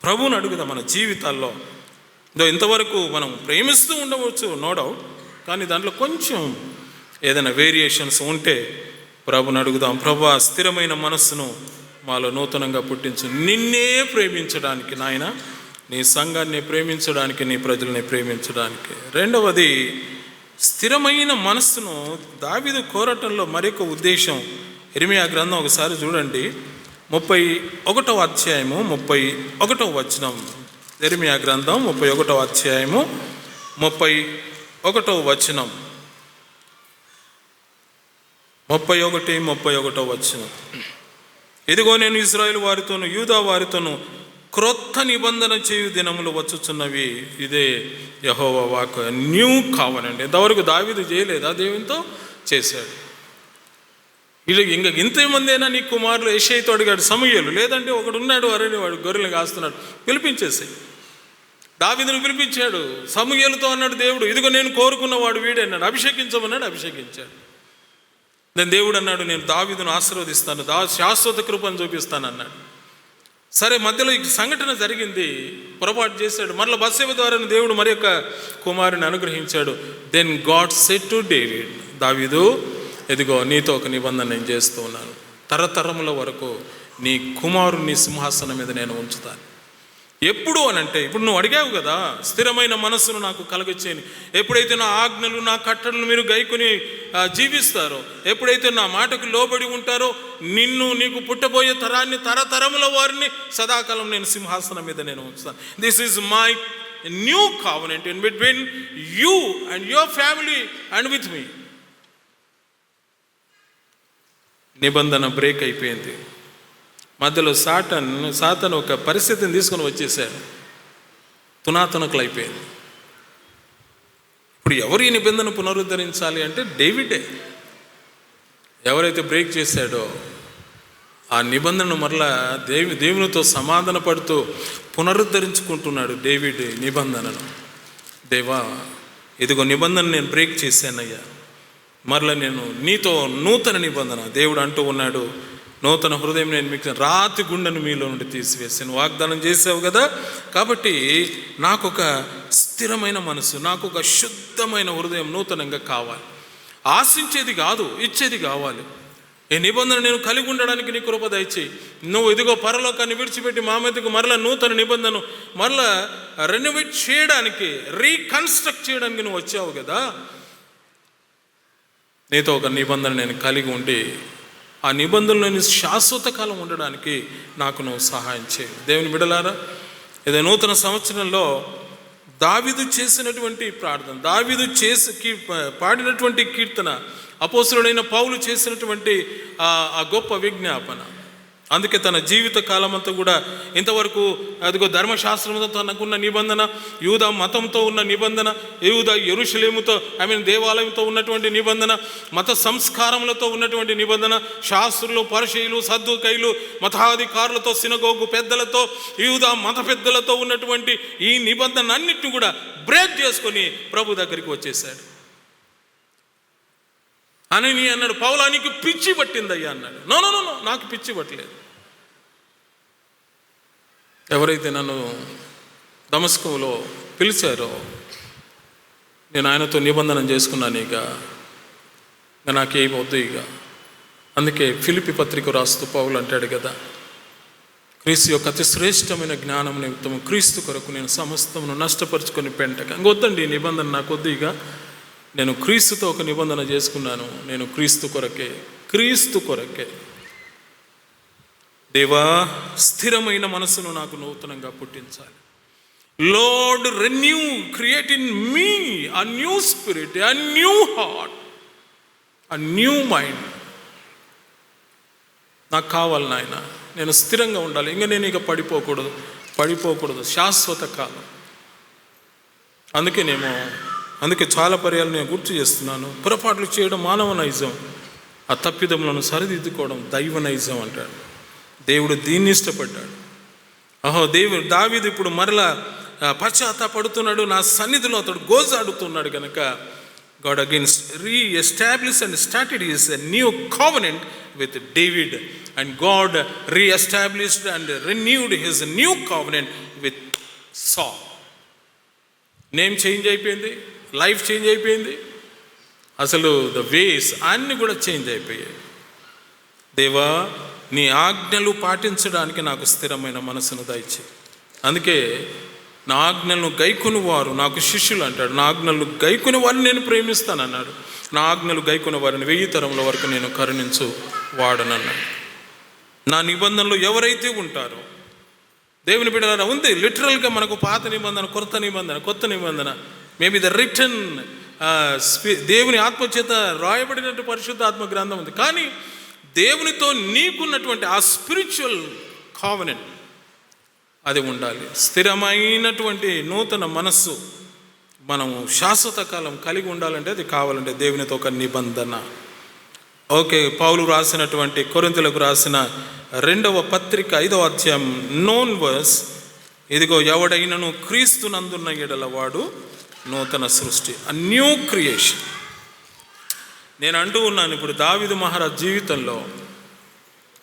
ప్రభువుని అడుగుదాం. మన జీవితాల్లో ఇంతవరకు మనం ప్రేమిస్తూ ఉండవచ్చు, నో డౌట్, కానీ దాంట్లో కొంచెం ఏదైనా వేరియేషన్స్ ఉంటే ప్రభుని అడుగుదాం. ప్రభు, స్థిరమైన మనస్సును మాలో నూతనంగా పుట్టించు, నిన్నే ప్రేమించడానికి నాయన, నీ సంఘాన్ని ప్రేమించడానికి, నీ ప్రజల్ని ప్రేమించడానికి. రెండవది, స్థిరమైన మనస్సును దావీదు కోరటంలో మరొక ఉద్దేశం. ఇర్మియా గ్రంథం ఒకసారి చూడండి, 31వ అధ్యాయము 31వ వచనం. ఇర్మియా గ్రంథం 31వ అధ్యాయము 31వ వచనం. 31వ వచనం. ఇదిగో నేను ఇశ్రాయేలు వారితోను యూదా వారితోను క్రొత్త నిబంధన చేయు దినములు వచ్చుచున్నవి, ఇదే యెహోవా వాక్కు. న్యూ కావనండి. ఇంతవరకు దావీదు చేయలేదా? దేవునితో చేశాడు. ఇంతమందైనా నీ కుమారులు యెషయితో అడిగాడు సమూయేలు, లేదంటే ఒకడు ఉన్నాడు అరణి, వాడు గొర్రెలు కాస్తున్నాడు, పిలిపించేసి. దావీదును పిలిపించాడు. సమూయేలుతో అన్నాడు దేవుడు, ఇదిగో నేను కోరుకున్నవాడు వీడే అన్నాడు, అభిషేకించమన్నాడు, అభిషేకించాడు. నేను దేవుడు అన్నాడు, నేను దావీదును ఆశీర్వదిస్తాను, శాశ్వత కృపను చూపిస్తాను అన్నాడు. సరే, మధ్యలో ఈ సంఘటన జరిగింది, పొరపాటు చేశాడు. మరలా బత్షెబ ద్వారా దేవుడు మరి యొక్క కుమారుని అనుగ్రహించాడు. Then God said to David, దావీదు, ఇదిగో నీతో ఒక నిబంధన నేను చేస్తూ ఉన్నాను, తరతరముల వరకు నీ కుమారుని సింహాసనం మీద నేను ఉంచుతాను. ఎప్పుడు అనంటే, ఇప్పుడు నువ్వు అడిగావు కదా, స్థిరమైన మనస్సును నాకు కలగచేయని. ఎప్పుడైతే నా ఆజ్ఞలు, నా కట్టడలు మీరు గైకొని జీవిస్తారో, ఎప్పుడైతే నా మాటకు లోబడి ఉంటారో, నీకు పుట్టబోయే తరాన్ని, తరతరముల వారిని సదాకాలం నేను సింహాసనం మీద నేను ఉంచుతాను. This is my new covenant in between you and your family and with me. నిబంధన బ్రేక్ అయిపోయింది. మధ్యలో సాతాను ఒక పరిస్థితిని తీసుకొని వచ్చేసాడు, తునాతునకలు అయిపోయింది. ఇప్పుడు ఎవరు ఈ నిబంధన పునరుద్ధరించాలి అంటే డేవిడే. ఎవరైతే బ్రేక్ చేశాడో ఆ నిబంధనను మరలా దేవునితో సమాధాన పడుతూ పునరుద్ధరించుకుంటున్నాడు డేవిడ్ నిబంధనను. దేవా, ఇదిగో నిబంధన నేను బ్రేక్ చేశానయ్యా, మరలా నేను నీతో నూతన నిబంధన. దేవుడు అంటూ ఉన్నాడు, నూతన హృదయం నేను మీకు రాతి గుండెను మీలో నుండి తీసివేసాను వాగ్దానం చేసావు కదా. కాబట్టి నాకు ఒక స్థిరమైన మనసు, నాకు ఒక శుద్ధమైన హృదయం నూతనంగా కావాలి. ఆశించేది కాదు, ఇచ్చేది కావాలి. ఈ నిబంధన నేను కలిగి ఉండడానికి నీ కృప దయచేయి. నువ్వు ఇదిగో పరలోకాన్ని విడిచిపెట్టి మా మీదకు మరలా నూతన నిబంధన మరలా రెనోవేట్ చేయడానికి, రీకన్స్ట్రక్ట్ చేయడానికి నువ్వు వచ్చావు కదా. నీతో ఒక నిబంధన నేను కలిగి ఉండి ఆ నిబంధనలు నేను శాశ్వత కాలం ఉండడానికి నాకు నువ్వు సహాయం చేయి. దేవుని బిడ్డలారా, ఇదే నూతన సంవత్సరంలో దావీదు చేసినటువంటి ప్రార్థన, దావీదు పాడినటువంటి కీర్తన, అపోస్తలుడైన పౌలు చేసినటువంటి ఆ గొప్ప విజ్ఞాపన. అందుకే తన జీవిత కాలమంతా కూడా ఇంతవరకు అదిగో ధర్మశాస్త్రంతో తనకున్న నిబంధన, యూదా మతంతో ఉన్న నిబంధన, యూదా యెరూషలేముతో దేవాలయంతో ఉన్నటువంటి నిబంధన, మత సంస్కారములతో ఉన్నటువంటి నిబంధన, శాస్త్రులు, పరిసయ్యులు, సద్దూకయ్యులు, మతాధికారులతో, సినగోగు పెద్దలతో, యూదా మత పెద్దలతో ఉన్నటువంటి ఈ నిబంధన అన్నిటిని కూడా బ్రేక్ చేసుకొని ప్రభు దగ్గరికి వచ్చేసాడు. అని అన్నాడు, పౌలా నీకు పిచ్చి పట్టిందయ్యా అన్నాడు. నో నో నో, నాకు పిచ్చి పట్టలేదు. ఎవరైతే నన్ను దమస్కులో పిలిచారో నేను ఆయనతో నిబంధన చేసుకున్నాను. ఇక నాకేమి వద్దు ఇక. అందుకే ఫిలిప్పీ పత్రిక రాస్తూ పౌలు అంటాడు కదా, క్రీస్తు యొక్క అతి శ్రేష్టమైన జ్ఞానం నిమిత్తము క్రీస్తు కొరకు నేను సమస్తమును నష్టపరుచుకొని పెంటక. ఇంకొద్దండి ఈ నిబంధన నాకు వద్దు ఇక. నేను క్రీస్తుతో ఒక నిబంధన చేసుకున్నాను. నేను క్రీస్తు కొరకే. దేవా, స్థిరమైన మనసును నాకు నూతనంగా పుట్టించాలి. Lord, renew, create in me a new spirit, a new heart, a new mind. నాకు కావాలి నాయన. నేను స్థిరంగా ఉండాలి. ఇంకా నేను ఇక పడిపోకూడదు శాశ్వత కాలం. అందుకే చాలా పర్యాలు నేను గుర్తు చేస్తున్నాను. పొరపాట్లు చేయడం మానవ నైజం, ఆ తప్పిదములను సరిదిద్దుకోవడం దైవ నైజం అంటాడు. దేవుడు దీన్ని ఇష్టపడ్డాడు. దావీదు ఇప్పుడు మరలా పశ్చాత్తాపడుతున్నాడు. నా సన్నిధిలో అతడు గోజాడుతున్నాడు కనుక God again re-established and started his new covenant with David, and God re-established and renewed his new covenant with Saul. Name change అయిపోయింది, లైఫ్ చేంజ్ అయిపోయింది, అసలు ద వేస్ అన్నీ కూడా చేంజ్ అయిపోయాయి. దేవా, నీ ఆజ్ఞలు పాటించడానికి నాకు స్థిరమైన మనసును దయచేయి. అందుకే నా ఆజ్ఞలను గైకొని వారు నాకు శిష్యులు అంటాడు. నా ఆజ్ఞలు గైకొని వారిని నేను ప్రేమిస్తానన్నాడు. నా ఆజ్ఞలు గైకొని వారిని 1000 తరముల వరకు నేను కరుణించు వాడనన్నాడు. నా నిబంధనలు ఎవరైతే ఉంటారో, దేవుని బిడ్డలారా, ఉంది లిటరల్గా మనకు పాత నిబంధన, కొత్త నిబంధన మేబీ ద రిటర్న్ దేవుని ఆత్మచేత రాయబడినట్టు పరిశుద్ధ ఆత్మ గ్రంథం ఉంది. కానీ దేవునితో నీకున్నటువంటి ఆ స్పిరిచువల్ కావెనెంట్ అది ఉండాలి. స్థిరమైనటువంటి నూతన మనస్సు మనము శాశ్వత కాలం కలిగి ఉండాలంటే అది కావాలంటే దేవునితో ఒక నిబంధన. ఓకే, పౌలు రాసినటువంటి కొరింథీయులకు రాసిన 2వ పత్రిక 5వ అధ్యాయం 9వ వర్స్, ఇదిగో ఎవడైనను క్రీస్తునందున్న ఎడల వాడు నూతన సృష్టి, అ న్యూ క్రియేషన్. నేను అంటూ ఉన్నాను, ఇప్పుడు దావీదు మహారాజ్ జీవితంలో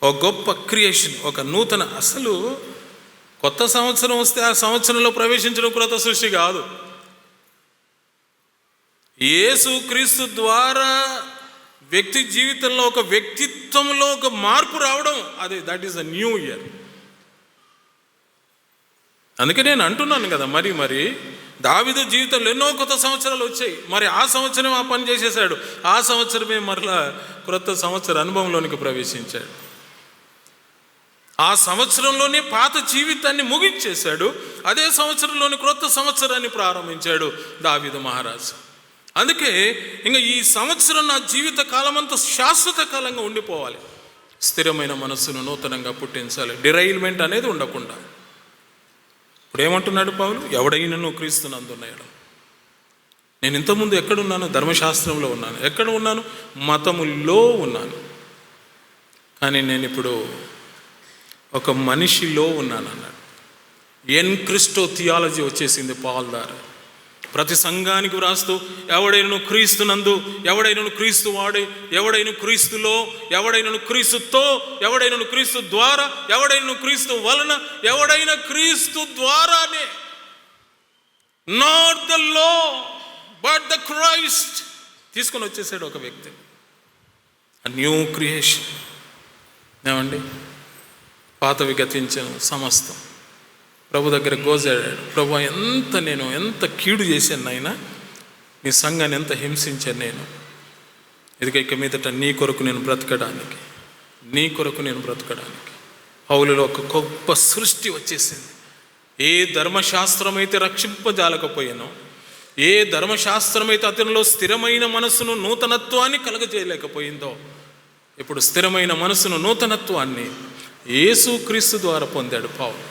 ఒక గొప్ప క్రియేషన్, ఒక నూతన, అసలు కొత్త సంవత్సరం వస్తే ఆ సంవత్సరంలో ప్రవేశించడం కొత్త సృష్టి కాదు. యేసు క్రీస్తు ద్వారా వ్యక్తి జీవితంలో ఒక వ్యక్తిత్వంలో ఒక మార్పు రావడం, that is a new year. అందుకే నేను అంటున్నాను కదా, మరి దావీదు జీవితంలో ఎన్నో కొత్త సంవత్సరాలు వచ్చాయి. మరి ఆ సంవత్సరం ఆ పని చేసేసాడు, ఆ సంవత్సరమే మరలా క్రొత్త సంవత్సర అనుభవంలోనికి ప్రవేశించాడు. ఆ సంవత్సరంలోనే పాత జీవితాన్ని ముగించేశాడు, అదే సంవత్సరంలోని క్రొత్త సంవత్సరాన్ని ప్రారంభించాడు దావీదు మహారాజు. అందుకే ఇంకా ఈ సంవత్సరం నా జీవిత కాలమంతా శాశ్వత కాలంగా ఉండిపోవాలి. స్థిరమైన మనస్సును నూతనంగా పుట్టించాలి, డిరైల్మెంట్ అనేది ఉండకుండా. ఇప్పుడు ఏమంటున్నాడు పౌలు, ఎవడైనను క్రీస్తునందున్నాడు. నేను ఇంతకుముందు ఎక్కడున్నాను? ధర్మశాస్త్రంలో ఉన్నాను. ఎక్కడ ఉన్నాను? మతములో ఉన్నాను. కానీ నేను ఇప్పుడు ఒక మనిషిలో ఉన్నాను అన్నాడు. ఎన్ క్రిస్టో థియాలజీ వచ్చేసింది పాల్ ద్వారా. ప్రతి సంఘానికి వ్రాస్తూ, ఎవడైనను క్రీస్తునందు, ఎవడైనను క్రీస్తు వాడే, ఎవడైనా క్రీస్తులో, ఎవడైనను క్రీస్తుతో, ఎవడైనను క్రీస్తు ద్వారా, ఎవడైనను క్రీస్తు వలన, ఎవడైనా క్రీస్తు ద్వారానే. Not the law but the Christ తీసుకొని వచ్చేసాడు ఒక వ్యక్తి. ఆ న్యూ క్రియేషన్. ఏమండి, పాతవి గతించను సమస్తం. ప్రభు దగ్గర గోజాడాడు. ప్రభు, నేను ఎంత కీడు చేశాను నాయనా, నీ సంఘాన్ని ఎంత హింసించాను నేను. ఇక మీదట నీ కొరకు నేను బ్రతకడానికి, నీ కొరకు నేను బ్రతకడానికి. పౌలులో ఒక గొప్ప సృష్టి వచ్చేసింది. ఏ ధర్మశాస్త్రం అయితే రక్షింపజాలకపోయానో, ఏ ధర్మశాస్త్రం అయితే అతనిలో స్థిరమైన మనసును, నూతనత్వాన్ని కలగజేయలేకపోయిందో, ఇప్పుడు స్థిరమైన మనసును, నూతనత్వాన్ని యేసుక్రీస్తు ద్వారా పొందాడు పౌలు.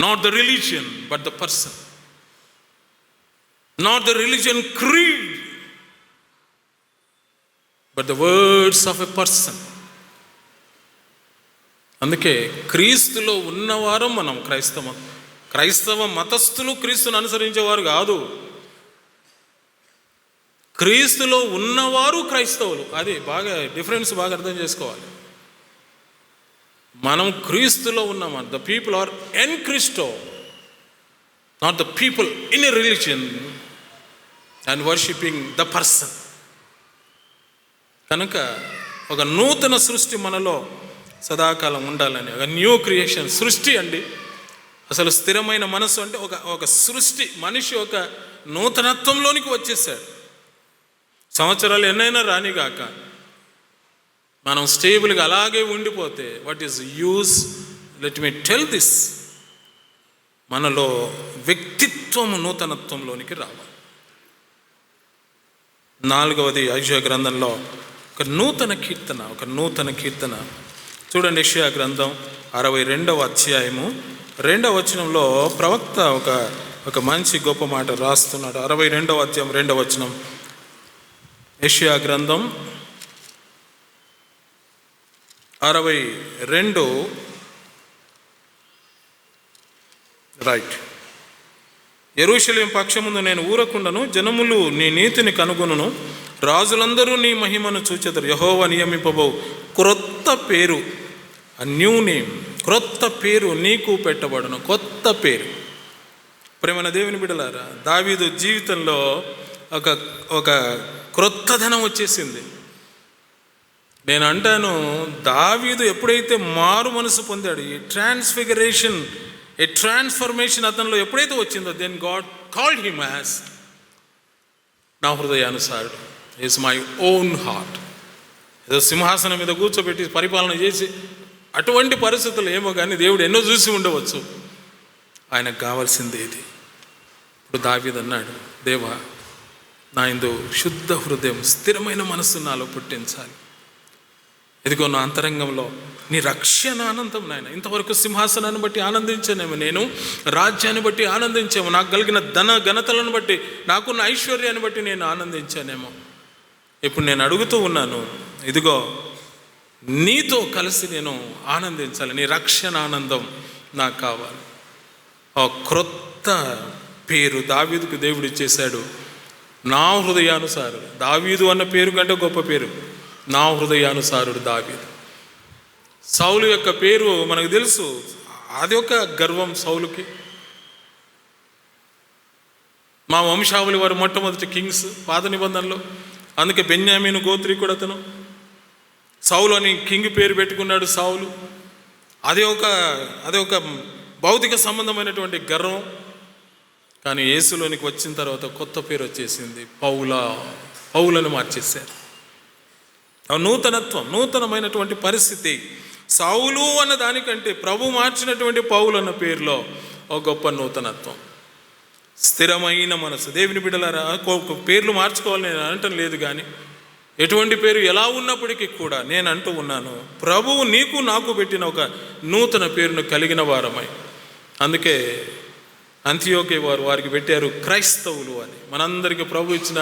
Not the religion, but the person. Not the religion creed, but the words of a person. అందుకే క్రీస్తులో ఉన్నవారు మనం క్రైస్తవ మతస్థులు క్రీస్తును అనుసరించేవారు కాదు. క్రీస్తులో ఉన్నవారు క్రైస్తవులు. అది బాగా డిఫరెన్స్ బాగా అర్థం చేసుకోవాలి. మనం క్రీస్తులో ఉన్నామా. The people are in Christo, not the people in a religion and worshipping the person. కనుక ఒక నూతన సృష్టి మనలో సదాకాలం ఉండాలని, ఒక న్యూ క్రియేషన్. సృష్టి అండి, అసలు స్థిరమైన మనసు అంటే ఒక సృష్టి. మనిషి ఒక నూతనత్వంలోనికి వచ్చేసాడు. సంవత్సరాలు ఎన్నైనా రానిగాక మనం స్టేబుల్గా అలాగే ఉండిపోతే what is use? Let me tell this. మనలో వ్యక్తిత్వము నూతనత్వంలోనికి రావాలి. 4వది యెషయా గ్రంథంలో ఒక నూతన కీర్తన చూడండి. యెషయా గ్రంథం 62వ అధ్యాయము 2వ వచనంలో ప్రవక్త ఒక మంచి గొప్ప మాట రాస్తున్నాడు. 62వ అధ్యాయం 2వ వచనం. యెషయా గ్రంథం 62 రైట్. యెరూషలేము పక్షముందు నేను ఊరకుండను, జనములు నీ నీతిని కనుగొనును, రాజులందరూ నీ మహిమను చూచెదరు. యెహోవా నియమింపబో క్రొత్త పేరు, ఆ న్యూ నేమ్, క్రొత్త పేరు నీకు పెట్టబడును. కొత్త పేరు. ప్రేమన దేవుని బిడ్డలారా, దావీదు జీవితంలో ఒక క్రొత్తదనం వచ్చేసింది. నేను అంటాను, దావీదు ఎప్పుడైతే మారు మనసు పొందాడు, ఈ ట్రాన్స్ఫిగరేషన్, ఏ ట్రాన్స్ఫర్మేషన్ అతనిలో ఎప్పుడైతే వచ్చిందో, then God called him as నా హృదయానుసారుడు, ఈజ్ మై ఓన్ హార్ట్. ఏదో సింహాసనం మీద కూర్చోబెట్టి పరిపాలన చేసి అటువంటి పరిస్థితులు ఏమో కానీ దేవుడు ఎన్నో చూసి ఉండవచ్చు. ఆయనకు కావాల్సింది ఇది. ఇప్పుడు దావీదు అన్నాడు, దేవా, నా యందు శుద్ధ హృదయం, స్థిరమైన మనస్సు నాలో పుట్టించాలి. ఇదిగో నా అంతరంగంలో నీ రక్షణ ఆనందం నాయన. ఇంతవరకు సింహాసనాన్ని బట్టి ఆనందించానేమో, నేను రాజ్యాన్ని బట్టి ఆనందించాము, నాకు కలిగిన ఘనతలను బట్టి, నాకున్న ఐశ్వర్యాన్ని బట్టి నేను ఆనందించానేమో. ఇప్పుడు నేను అడుగుతూ ఉన్నాను, ఇదిగో నీతో కలిసి నేను ఆనందించాలి. నీ రక్షణ ఆనందం నాకు కావాలి. ఆ క్రొత్త పేరు దావీదుకు దేవుడు ఇచ్చేశాడు, నా హృదయానుసారుడు. దావీదు అన్న పేరు కంటే గొప్ప పేరు, నా హృదయానుసారుడు దావీదు. సౌలు యొక్క పేరు మనకు తెలుసు, అది ఒక గర్వం సౌలుకి. మా వంశావళి వారు మొట్టమొదటి కింగ్స్ పాత నిబంధనలో. అందుకే బెన్యామీను గోత్రీకుడు అతను. సౌలు అని కింగ్ పేరు పెట్టుకున్నాడు సౌలు. అది ఒక భౌతిక సంబంధమైనటువంటి గర్వం. కానీ యేసులోనికి వచ్చిన తర్వాత కొత్త పేరు వచ్చేసింది, పౌలని మార్చేశారు. నూతనమైనటువంటి పరిస్థితి. సౌలు అన్న దానికంటే ప్రభు మార్చినటువంటి పౌలు అన్న పేరులో ఒక గొప్ప నూతనత్వం, స్థిరమైన మనసు. దేవుని బిడ్డలారా, పేర్లు మార్చుకోవాలని నేను అనటం లేదు, కానీ ఎటువంటి పేరు ఎలా ఉన్నప్పటికీ కూడా నేను అంటూ ఉన్నాను, ప్రభువు నీకు నాకు పెట్టిన ఒక నూతన పేరును కలిగిన వారమై. అందుకే అంతియోకే వారికి పెట్టారు క్రైస్తవులు అని. మనందరికీ ప్రభు ఇచ్చిన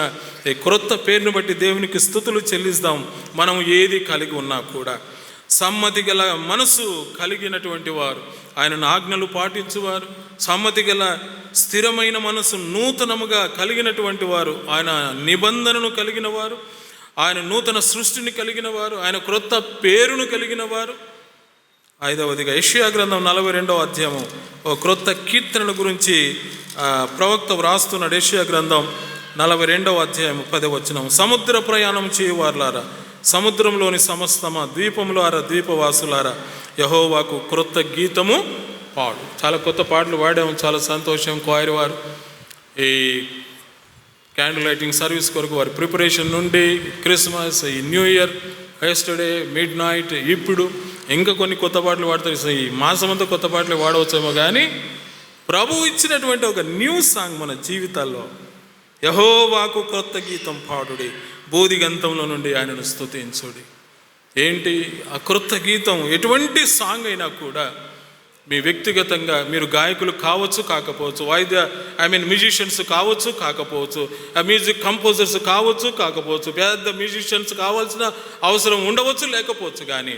ఈ క్రొత్త పేరును బట్టి దేవునికి స్తుతులు చెల్లిస్తాం. మనం ఏది కలిగి ఉన్నా కూడా సమ్మతి గల మనసు కలిగినటువంటి వారు, ఆయన ఆజ్ఞలు పాటించువారు, సమ్మతి గల స్థిరమైన మనసు నూతనముగా కలిగినటువంటి వారు, ఆయన నిబంధనను కలిగిన వారు, ఆయన నూతన సృష్టిని కలిగిన వారు, ఆయన క్రొత్త పేరును కలిగిన వారు. 5వదిగా యెషయా గ్రంథం 42వ అధ్యాయము ఓ క్రొత్త కీర్తనల గురించి ప్రవక్త వ్రాస్తున్నాడు. యెషయా గ్రంథం 42వ అధ్యాయము 10వ వచనం, సముద్ర ప్రయాణం చేయువారులారా, సముద్రంలోని సమస్తమా, ద్వీపములారా, ద్వీపవాసులారా, యెహోవాకు క్రొత్త గీతము పాడు. చాలా కొత్త పాటలు పాడాము, చాలా సంతోషం. క్వైర్ వారు ఈ క్యాండిల్ లైటింగ్ సర్వీస్ కొరకు వారి ప్రిపరేషన్ నుండి క్రిస్మస్, ఈ new year, yesterday, mid night, ఇప్పుడు ఇంకా కొన్ని కొత్త పాటలు పాడతారు. ఈ మాసమంతా కొత్త పాటలు వాడవచ్చేమో, కానీ ప్రభువు ఇచ్చినటువంటి ఒక న్యూ సాంగ్ మన జీవితాల్లో, యెహోవాకు క్రొత్త గీతం పాడుడి, బోధిగంతంలో నుండి ఆయనను స్తుతించుడి. ఏంటి ఆ క్రొత్త గీతం? ఎటువంటి సాంగ్ అయినా కూడా మీ వ్యక్తిగతంగా మీరు గాయకులు కావచ్చు కాకపోవచ్చు, మ్యూజిషియన్స్ కావచ్చు కాకపోవచ్చు, మ్యూజిక్ కంపోజర్స్ కావచ్చు కాకపోవచ్చు, పెద్ద మ్యూజిషియన్స్ కావాల్సిన అవసరం ఉండవచ్చు లేకపోవచ్చు, కానీ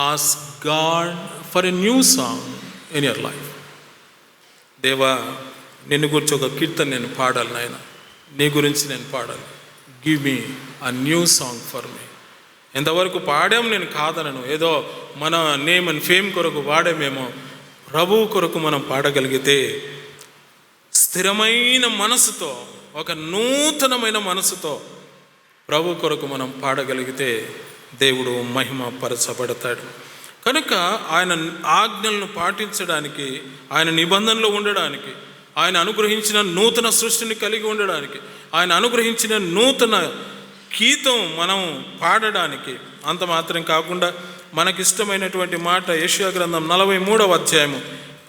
ask God for a new song in your life. దేవా, నిన్ను గురించి ఒక కీర్తన నేను పాడాలి నాయన, నీ గురించి నేను పాడాలి. Give me a new song for me. ఎంతవరకు పాడాము నేను కాదనను, ఏదో మన నేమ్ అండ్ ఫేమ్ కొరకు పాడామేమో. ప్రభువు కొరకు మనం పాడగలిగితే, స్థిరమైన మనసుతో, ఒక నూతనమైన మనసుతో ప్రభు కొరకు మనం పాడగలిగితే దేవుడు మహిమ పరచబడతాడు. కనుక ఆయన ఆజ్ఞలను పాటించడానికి, ఆయన నిబంధనలో ఉండడానికి, ఆయన అనుగ్రహించిన నూతన సృష్టిని కలిగి ఉండడానికి, ఆయన అనుగ్రహించిన నూతన గీతం మనం పాడడానికి, అంత మాత్రం కాకుండా మనకిష్టమైనటువంటి మాట యెషయా గ్రంథం 43వ అధ్యాయము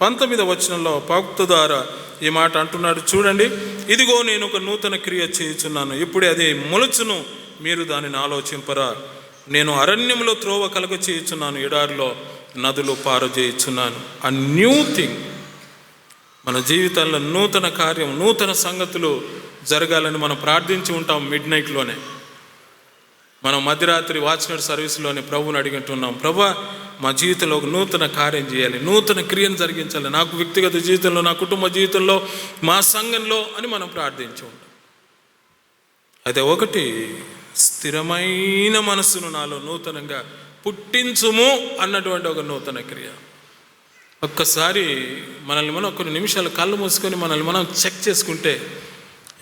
19వ వచనంలో ప్రవక్త ద్వారా ఈ మాట అంటున్నాడు. చూడండి, ఇదిగో నేను ఒక నూతన క్రియ చేయుచున్నాను, ఇప్పుడే అది మొలుచును, మీరు దానిని ఆలోచింపరా. నేను అరణ్యంలో త్రోవ కలుగ చేయుచున్నాను, ఎడారిలో నదులు పారజేయుచున్నాను. ఆ న్యూ థింగ్ మన జీవితాల్లో నూతన కార్యం, నూతన సంగతులు జరగాలని మనం ప్రార్థించి ఉంటాం. మిడ్ నైట్లోనే మనం మధ్యరాత్రి వాచ్నైట్ సర్వీస్లోనే ప్రభువుని అడిగిట్టున్నాం, ప్రభా మా జీవితంలో ఒక నూతన కార్యం చేయాలి, నూతన క్రియను జరిగించాలి, నాకు వ్యక్తిగత జీవితంలో, నా కుటుంబ జీవితంలో, మా సంఘంలో అని మనం ప్రార్థించి ఉంటాం. అయితే ఒకటి, స్థిరమైన మనస్సును నాలో నూతనంగా పుట్టించుము అన్నటువంటి ఒక నూతన క్రియ. ఒక్కసారి మనల్ని మనం కొన్ని నిమిషాలు కళ్ళు మూసుకొని మనల్ని మనం చెక్ చేసుకుంటే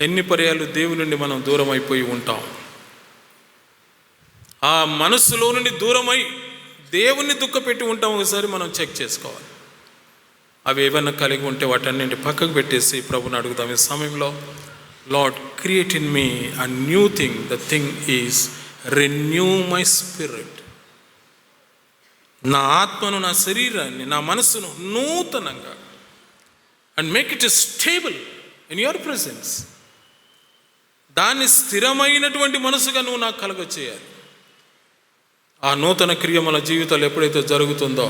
ఎన్ని పర్యాలు దేవుని నుండి మనం దూరం అయిపోయి ఉంటాం. ఆ మనస్సులో నుండి దూరమై దేవుణ్ణి దుఃఖపెట్టి ఉంటాం. ఒకసారి మనం చెక్ చేసుకోవాలి. అవి ఏమైనా కలిగి ఉంటే వాటన్నింటి పక్కకు పెట్టేసి ప్రభుని అడుగుతాం ఈ సమయంలో. Lord, create in me a new thing, the thing is renew my spirit. నా ఆత్మను, నా శరీరాన్ని, నా మనస్సును నూతనంగా, and make it stable in your presence. దాన్ని స్థిరమైనటువంటి మనసుగా నువ్వు నాకు కలుగ చేయాలి. ఆ నూతన క్రియ మన జీవితాలు ఎప్పుడైతే జరుగుతుందో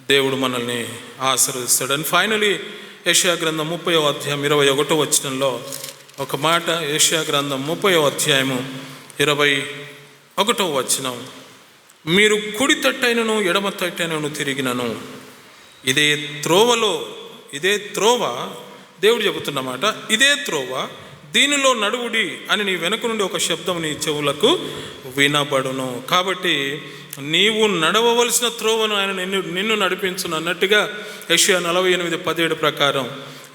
దేవుడు మనల్ని ఆశీర్వదిస్తాడు. అండ్ ఫైనలీ యెషయా గ్రంథం 30వ అధ్యాయం 21వ వచనంలో ఒక మాట. యెషయా గ్రంథం 30వ అధ్యాయము 21వ వచనం, మీరు కుడి తట్టైనను ఎడమ తట్టైనను తిరిగినను ఇదే త్రోవ, దేవుడు చెబుతున్నమాట, ఇదే త్రోవ, దీనిలో నడువుడి అని నీ వెనక నుండి ఒక శబ్దం నీ చెవులకు వినబడును. కాబట్టి నీవు నడవవలసిన త్రోవను ఆయన నిన్ను నడిపించును అన్నట్టుగా యెషయా 48:17 ప్రకారం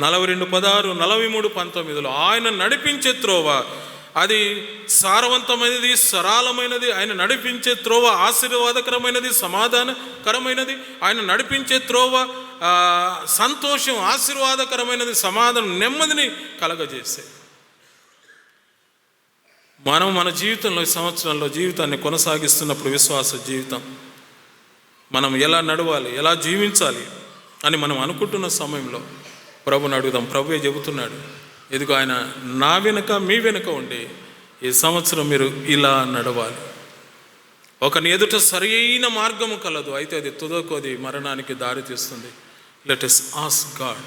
42:16, 43:19 ఆయన నడిపించే త్రోవ అది సారవంతమైనది, సరళమైనది. ఆయన నడిపించే త్రోవ ఆశీర్వాదకరమైనది, సమాధానకరమైనది. ఆయన నడిపించే త్రోవ సంతోషం, ఆశీర్వాదకరమైనది, సమాధానం, నెమ్మదిని కలగజేసే. మనం మన జీవితంలో, ఈ సంవత్సరంలో జీవితాన్ని కొనసాగిస్తున్నప్పుడు, విశ్వాస జీవితం మనం ఎలా నడవాలి, ఎలా జీవించాలి అని మనం అనుకుంటున్న సమయంలో ప్రభుని అడుగుదాం. ప్రభువే చెబుతున్నాడు, ఇదిగో ఆయన నా వెనుక, మీ వెనుక ఉండి ఈ సంవత్సరం మీరు ఇలా నడవాలి. ఒకని ఎదుట సరైన మార్గము కలదు, అయితే అది తుదకు అది మరణానికి దారి తీస్తుంది. Let us ask God.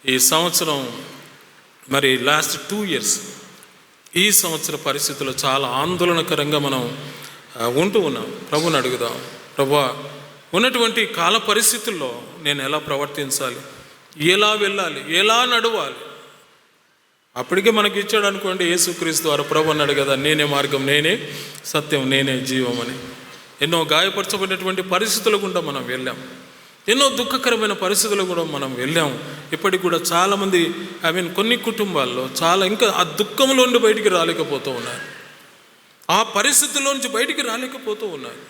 ఈ సంవత్సరం మరి లాస్ట్ 2 years ఈ సంవత్సర పరిస్థితుల్లో చాలా ఆందోళనకరంగా మనం ఉంటూ ఉన్నాం. ప్రభుని అడుగుదాం, ప్రభువా ఉన్నటువంటి కాల పరిస్థితుల్లో నేను ఎలా ప్రవర్తించాలి, ఎలా వెళ్ళాలి, ఎలా నడవాలి. అప్పటికే మనకి ఇచ్చాడు అనుకోండి, యేసుక్రీస్తు వారు ప్రభు అన్నాడు కదా, నేనే మార్గం, నేనే సత్యం, నేనే జీవం అని. ఎన్నో గాయపరచబడినటువంటి పరిస్థితులు గుండా మనం వెళ్ళాం, ఎన్నో దుఃఖకరమైన పరిస్థితులు కూడా మనం వెళ్ళాం. ఇప్పటికి కూడా చాలామంది కొన్ని కుటుంబాల్లో ఇంకా ఆ దుఃఖంలో నుండి బయటికి రాలేకపోతూ ఉన్నారు, ఆ పరిస్థితుల్లో నుంచి బయటికి రాలేకపోతూ ఉన్నారు.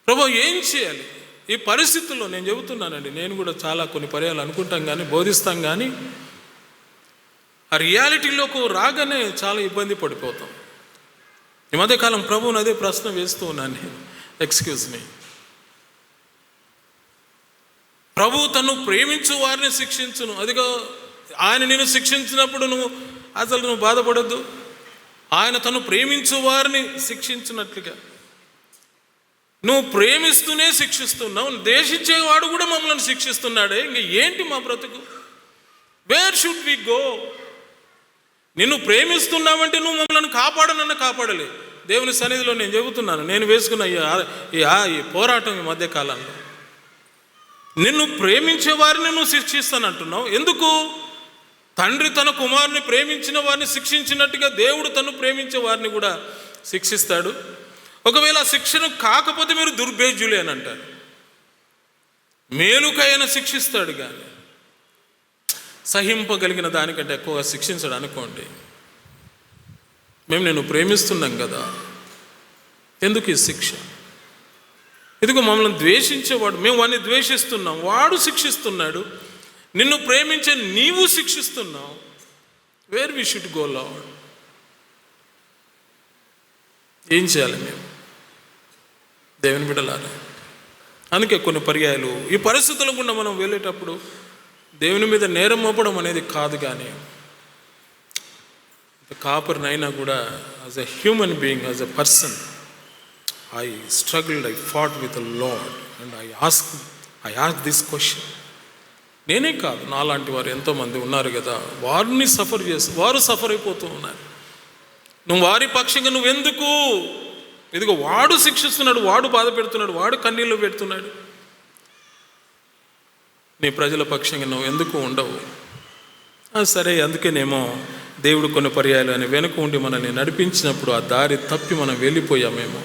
ప్రభు ఏం చేయాలి ఈ పరిస్థితుల్లో? నేను చెబుతున్నానండి, నేను కూడా చాలా కొన్ని పర్యాలు అనుకుంటాం కానీ, బోధిస్తాం కానీ, ఆ రియాలిటీలోకి రాగానే చాలా ఇబ్బంది పడిపోతాం. ఈ మధ్యకాలం ప్రభువుని అదే ప్రశ్న వేస్తూ ఉన్నాను నేను, ఎక్స్క్యూజ్ మీ, ప్రభు తను ప్రేమించు వారిని శిక్షించును. అదిగో ఆయన నేను శిక్షించినప్పుడు నువ్వు బాధపడద్దు. ఆయన తను ప్రేమించు వారిని శిక్షించినట్లుగా నువ్వు ప్రేమిస్తూనే శిక్షిస్తున్నావు, ద్వేషించేవాడు కూడా మమ్మల్ని శిక్షిస్తున్నాడే. ఇంక ఏంటి మా బ్రతుకు? Where should we go? నిన్ను ప్రేమిస్తున్నావంటే నువ్వు మమ్మల్ని కాపాడనన్నా కాపాడలే. దేవుని సన్నిధిలో నేను చెబుతున్నాను, నేను వేసుకున్న ఈ పోరాటం ఈ మధ్యకాలంలో, నిన్ను ప్రేమించే వారిని నువ్వు శిక్షిస్తానంటున్నావు. ఎందుకు? తండ్రి తన కుమారుని ప్రేమించిన వారిని శిక్షించినట్టుగా దేవుడు తను ప్రేమించే వారిని కూడా శిక్షిస్తాడు. ఒకవేళ శిక్షను కాకపోతే మీరు దుర్భేద్యులే అని అంటారు. మేలుకైనా శిక్షిస్తాడు కానీ సహింపగలిగిన దానికంటే ఎక్కువగా శిక్షించడు అనుకోండి. మేము నిన్ను ప్రేమిస్తున్నాం కదా, ఎందుకు ఈ శిక్ష? ఇదిగో మమ్మల్ని ద్వేషించేవాడు, మేము వాడిని ద్వేషిస్తున్నాం, వాడు శిక్షిస్తున్నాడు. నిన్ను ప్రేమించే నీవు శిక్షిస్తున్నావు. Where we should go Lord? ఏం చేయాలి మేము దేవుని బిడ్డలారా? అందుకే కొన్ని పర్యాయాలు ఈ పరిస్థితుల గుండా మనం వెళ్ళేటప్పుడు దేవుని మీద నేరం మోపడం అనేది కాదు, కానీ కాపరినైనా కూడా as a human being, as a person, I struggled, I fought with the Lord and I asked this question. నేనే కాదు, నాలాంటి వారు ఎంతోమంది ఉన్నారు కదా, వారిని వారు సఫర్ అయిపోతూ ఉన్నారు. నువ్వు వారి పక్షంగా నువ్వెందుకు? ఇదిగో వాడు శిక్షిస్తున్నాడు, వాడు బాధ పెడుతున్నాడు, వాడు కన్నీళ్ళు పెడుతున్నాడు, నీ ప్రజల పక్షంగా నువ్వు ఎందుకు ఉండవు? సరే, అందుకేనేమో దేవుడు కొన్ని పర్యాయాలు అని వెనుక ఉండి మనల్ని నడిపించినప్పుడు ఆ దారి తప్పి మనం వెళ్ళిపోయామేమో.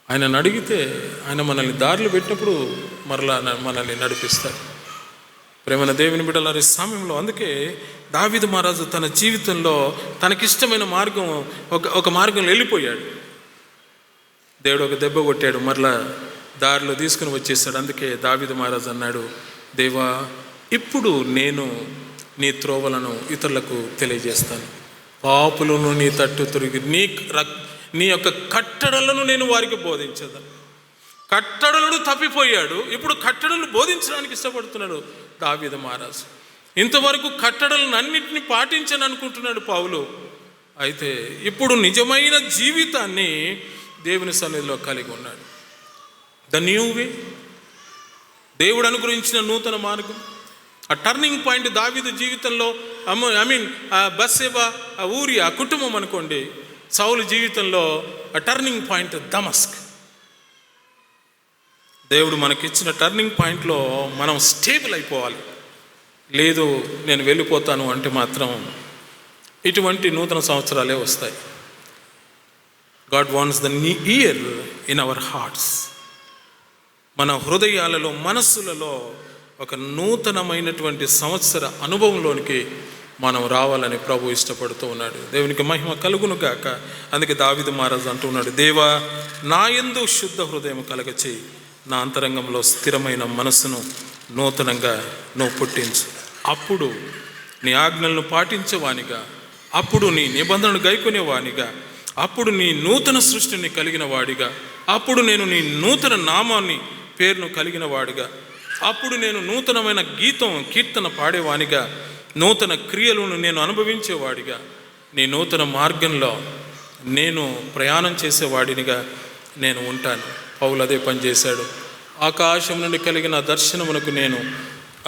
ఆయనను అడిగితే ఆయన మనల్ని దారిలో పెట్టినప్పుడు మరలా మనల్ని నడిపిస్తాడు. ప్రేమైన దేవుని బిడ్డలారి సమయంలో అందుకే దావీదు మహారాజు తన జీవితంలో తనకిష్టమైన మార్గం ఒక మార్గంలో వెళ్ళిపోయాడు. దేవుడు ఒక దెబ్బ కొట్టాడు, మరలా దారిలో తీసుకుని వచ్చేసాడు. అందుకే దావీదు మహారాజు అన్నాడు, దేవా, ఇప్పుడు నేను నీ త్రోవలను ఇతరులకు తెలియజేస్తాను, పాపులను నీ తట్టు తిరిగి నీ యొక్క కట్టడలను నేను వారికి బోధించేదాను. కట్టడలను తప్పిపోయాడు, ఇప్పుడు కట్టడలు బోధించడానికి ఇష్టపడుతున్నాడు దావీదు మహారాజు. ఇంతవరకు కట్టడలను అన్నింటినీ పాటించని అనుకుంటున్నాడు పౌలు. అయితే ఇప్పుడు నిజమైన జీవితాన్ని దేవుని సన్నిధిలో కలిగి ఉన్నాడు. ద న్యూ వే, దేవుడు అనుగ్రహించిన నూతన మార్గం. ఆ టర్నింగ్ పాయింట్ దావీదు జీవితంలో, బత్షెబా, ఊరియా కుటుంబం అనుకోండి, సౌలు జీవితంలో ఆ టర్నింగ్ పాయింట్ దమస్క్. దేవుడు మనకిచ్చిన టర్నింగ్ పాయింట్లో మనం స్టేబుల్ అయిపోవాలి. లేదు నేను వెళ్ళిపోతాను అంటే మాత్రం ఇటువంటి నూతన సంవత్సరాలే వస్తాయి. God wants the year in our hearts. మన హృదయాలలో, మనస్సులలో ఒక నూతనమైనటువంటి సంవత్సర అనుభవంలోనికి మనం రావాలని ప్రభు ఇష్టపడుతూ ఉన్నాడు. దేవునికి మహిమ కలుగును గాక. అందుకే దావీదు మహారాజు అంటున్నాడు, దేవా, నా యందు శుద్ధ హృదయం కలగచేయి, నా అంతరంగంలో స్థిరమైన మనస్సును నూతనంగా నువ్వు పుట్టించు. అప్పుడు నీ ఆజ్ఞలను పాటించేవానిగా, అప్పుడు నీ నిబంధనలు గైకొనేవానిగా, అప్పుడు నీ నూతన సృష్టిని కలిగిన వాడిగా, అప్పుడు నేను నీ నూతన నామాన్ని పేరును కలిగిన వాడిగా, అప్పుడు నేను నూతనమైన కీర్తన పాడేవానిగా, నూతన క్రియలను నేను అనుభవించేవాడిగా, నీ నూతన మార్గంలో నేను ప్రయాణం చేసేవాడినిగా నేను ఉంటాను. పౌలు అదే పని చేశాడు. ఆకాశం నుండి కలిగిన దర్శనమునకు నేను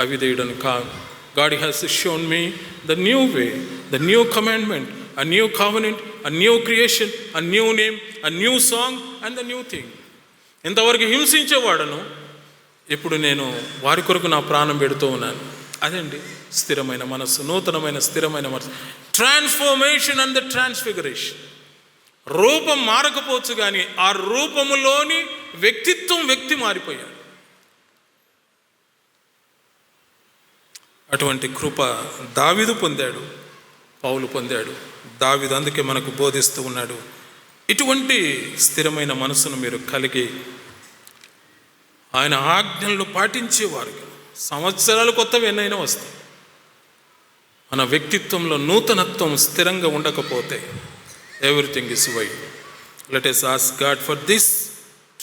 అవిధేయుడను కాను. God has shown me the new way, the new commandment, a new covenant a new creation, a new name, a new song and a new thing. ఇంతవరకు హింసించేవాడను, ఇప్పుడు నేను వారి కొరకు నా ప్రాణం పెడుతూ ఉన్నాను. అదండి స్థిరమైన మనస్సు, నూతనమైన స్థిరమైన మనస్సు. Transformation and the transfiguration. రూపం మారకపోవచ్చు కానీ ఆ రూపములోని వ్యక్తి మారిపోయాడు. అటువంటి కృప దావీదు పొందాడు, పౌలు పొందాడు. దావీదు అందుకే మనకు బోధిస్తూ ఉన్నాడు, ఇటువంటి స్థిరమైన మనసును మీరు కలిగి ఆయన ఆజ్ఞలను పాటించేవారు. సంవత్సరాలు కొత్తవి ఎన్నైనా వస్తాయి, మన వ్యక్తిత్వంలో నూతనత్వం స్థిరంగా ఉండకపోతే everything is wide. Let us ask God for this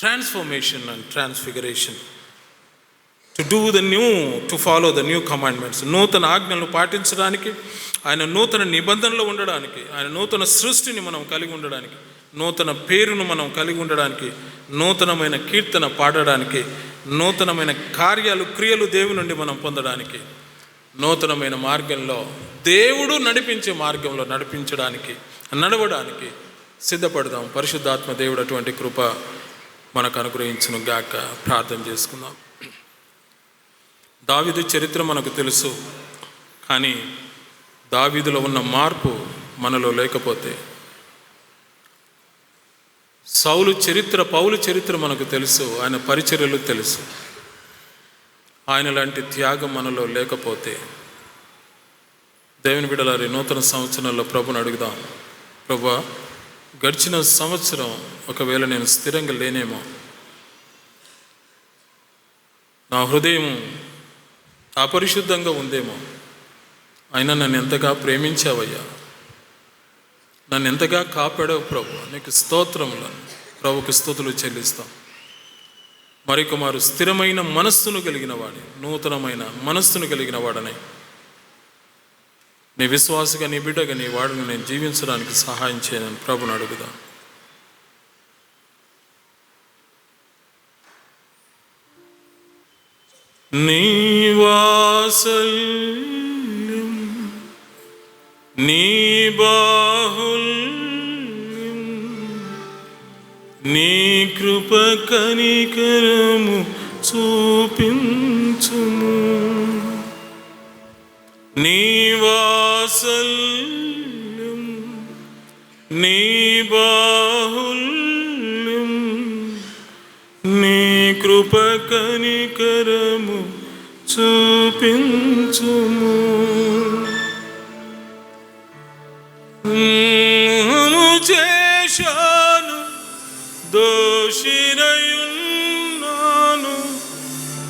transformation and transfiguration, to do the new, to follow the new commandments. నూతన ఆజ్ఞలను పాటించడానికి, ఆయన నూతన నిబంధనలు ఉండడానికి, ఆయన నూతన సృష్టిని మనం కలిగి ఉండడానికి, నూతన పేరును మనం కలిగి ఉండడానికి, నూతనమైన కీర్తన పాడడానికి, నూతనమైన కార్యాలు క్రియలు దేవుని నుండి మనం పొందడానికి, నూతనమైన మార్గంలో దేవుడు నడిపించే మార్గంలో నడవడానికి సిద్ధపడదాం. పరిశుద్ధాత్మ దేవుడు అటువంటి కృప మనకు అనుగ్రహించును గాక. ప్రార్థన చేసుకుందాం. దావీదు చరిత్ర మనకు తెలుసు, కానీ దావీదులో ఉన్న మార్పు మనలో లేకపోతే, సౌలు చరిత్ర, పౌలు చరిత్ర మనకు తెలుసు, ఆయన పరిచర్యలు తెలుసు, ఆయన లాంటి త్యాగం మనలో లేకపోతే, దేవుని బిడ్డలారి నూతన సంవత్సరంలో ప్రభుని అడుగుదాం. ప్రభువా, గడిచిన సంవత్సరం ఒకవేళ నేను స్థిరంగా లేనేమో, నా హృదయం అపరిశుద్ధంగా ఉందేమో, అయినా నన్ను ఎంతగా ప్రేమించావయ్యా, నన్ను ఎంతగా కాపాడావు ప్రభు, నీకు స్తోత్రములను. ప్రభుకి స్తుతులు చెల్లిస్తాం. మరికొమారు స్థిరమైన మనస్సును కలిగిన వాడి, నూతనమైన మనస్సును కలిగిన వాడని, నీ విశ్వాసగా, నీ బిడ్డగా, నీ వాడిని నేను జీవించడానికి సహాయం చేయనని ప్రభుని అడుగుదాం. నీ వాత్సల్యం, నీ బాహుల్యం, నీ కృప కనికరము చూపించుము. నీ వాత్సల్యం, నీ బాహుల్యం, నీ కృప కనికరము చూపించుము. చేశాను, దోషినయున్నాను,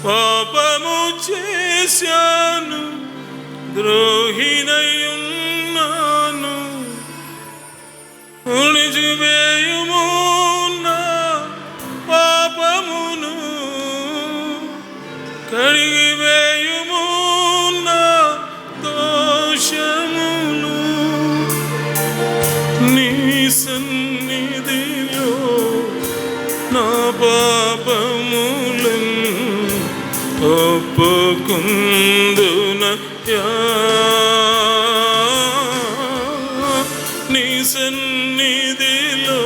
పాపము చేశాను, ద్రోహినయున్నాను, నిజమేయుము నా పాపమును, కడిగివేయుము నా దోషములు. నీ సన్నిధిలో నా పాపములను ఒప్పుకుందునయ్యా, నీ సన్నిధిలో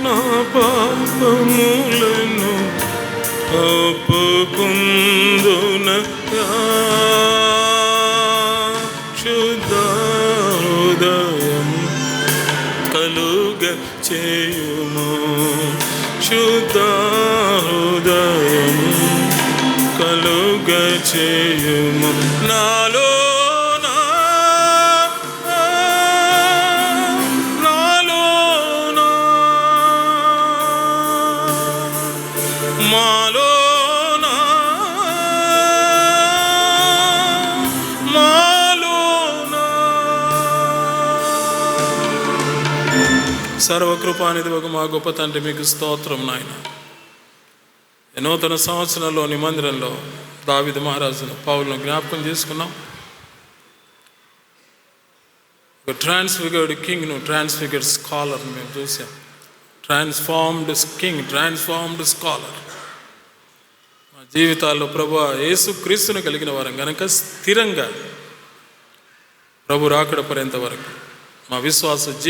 నా పాపములను ఒప్పుకుందునయ్యా. శుద్ధ హృదయం కలుగ చేయుము, శుద్ధ హృదయం కలుగ చేయుము. నాలో సర్వకృపానిధివగు మా గొప్ప తండ్రి, మీకు స్తోత్రం నాయన. నూతన సంవత్సరంలోని మందిరంలో దావీదు మహారాజును, పౌలును జ్ఞాపకం చేసుకున్నాం. ఒక ట్రాన్స్ఫిగర్డ్ కింగ్ను, ట్రాన్స్ఫిగర్డ్ స్కాలర్ని మేము చూసాం. Transformed king, transformed scholar. మా జీవితాల్లో ప్రభువా యేసుక్రీస్తును కలిగిన వారం కనుక స్థిరంగా ప్రభు రాకడ పర్యంత వరకు మా విశ్వాస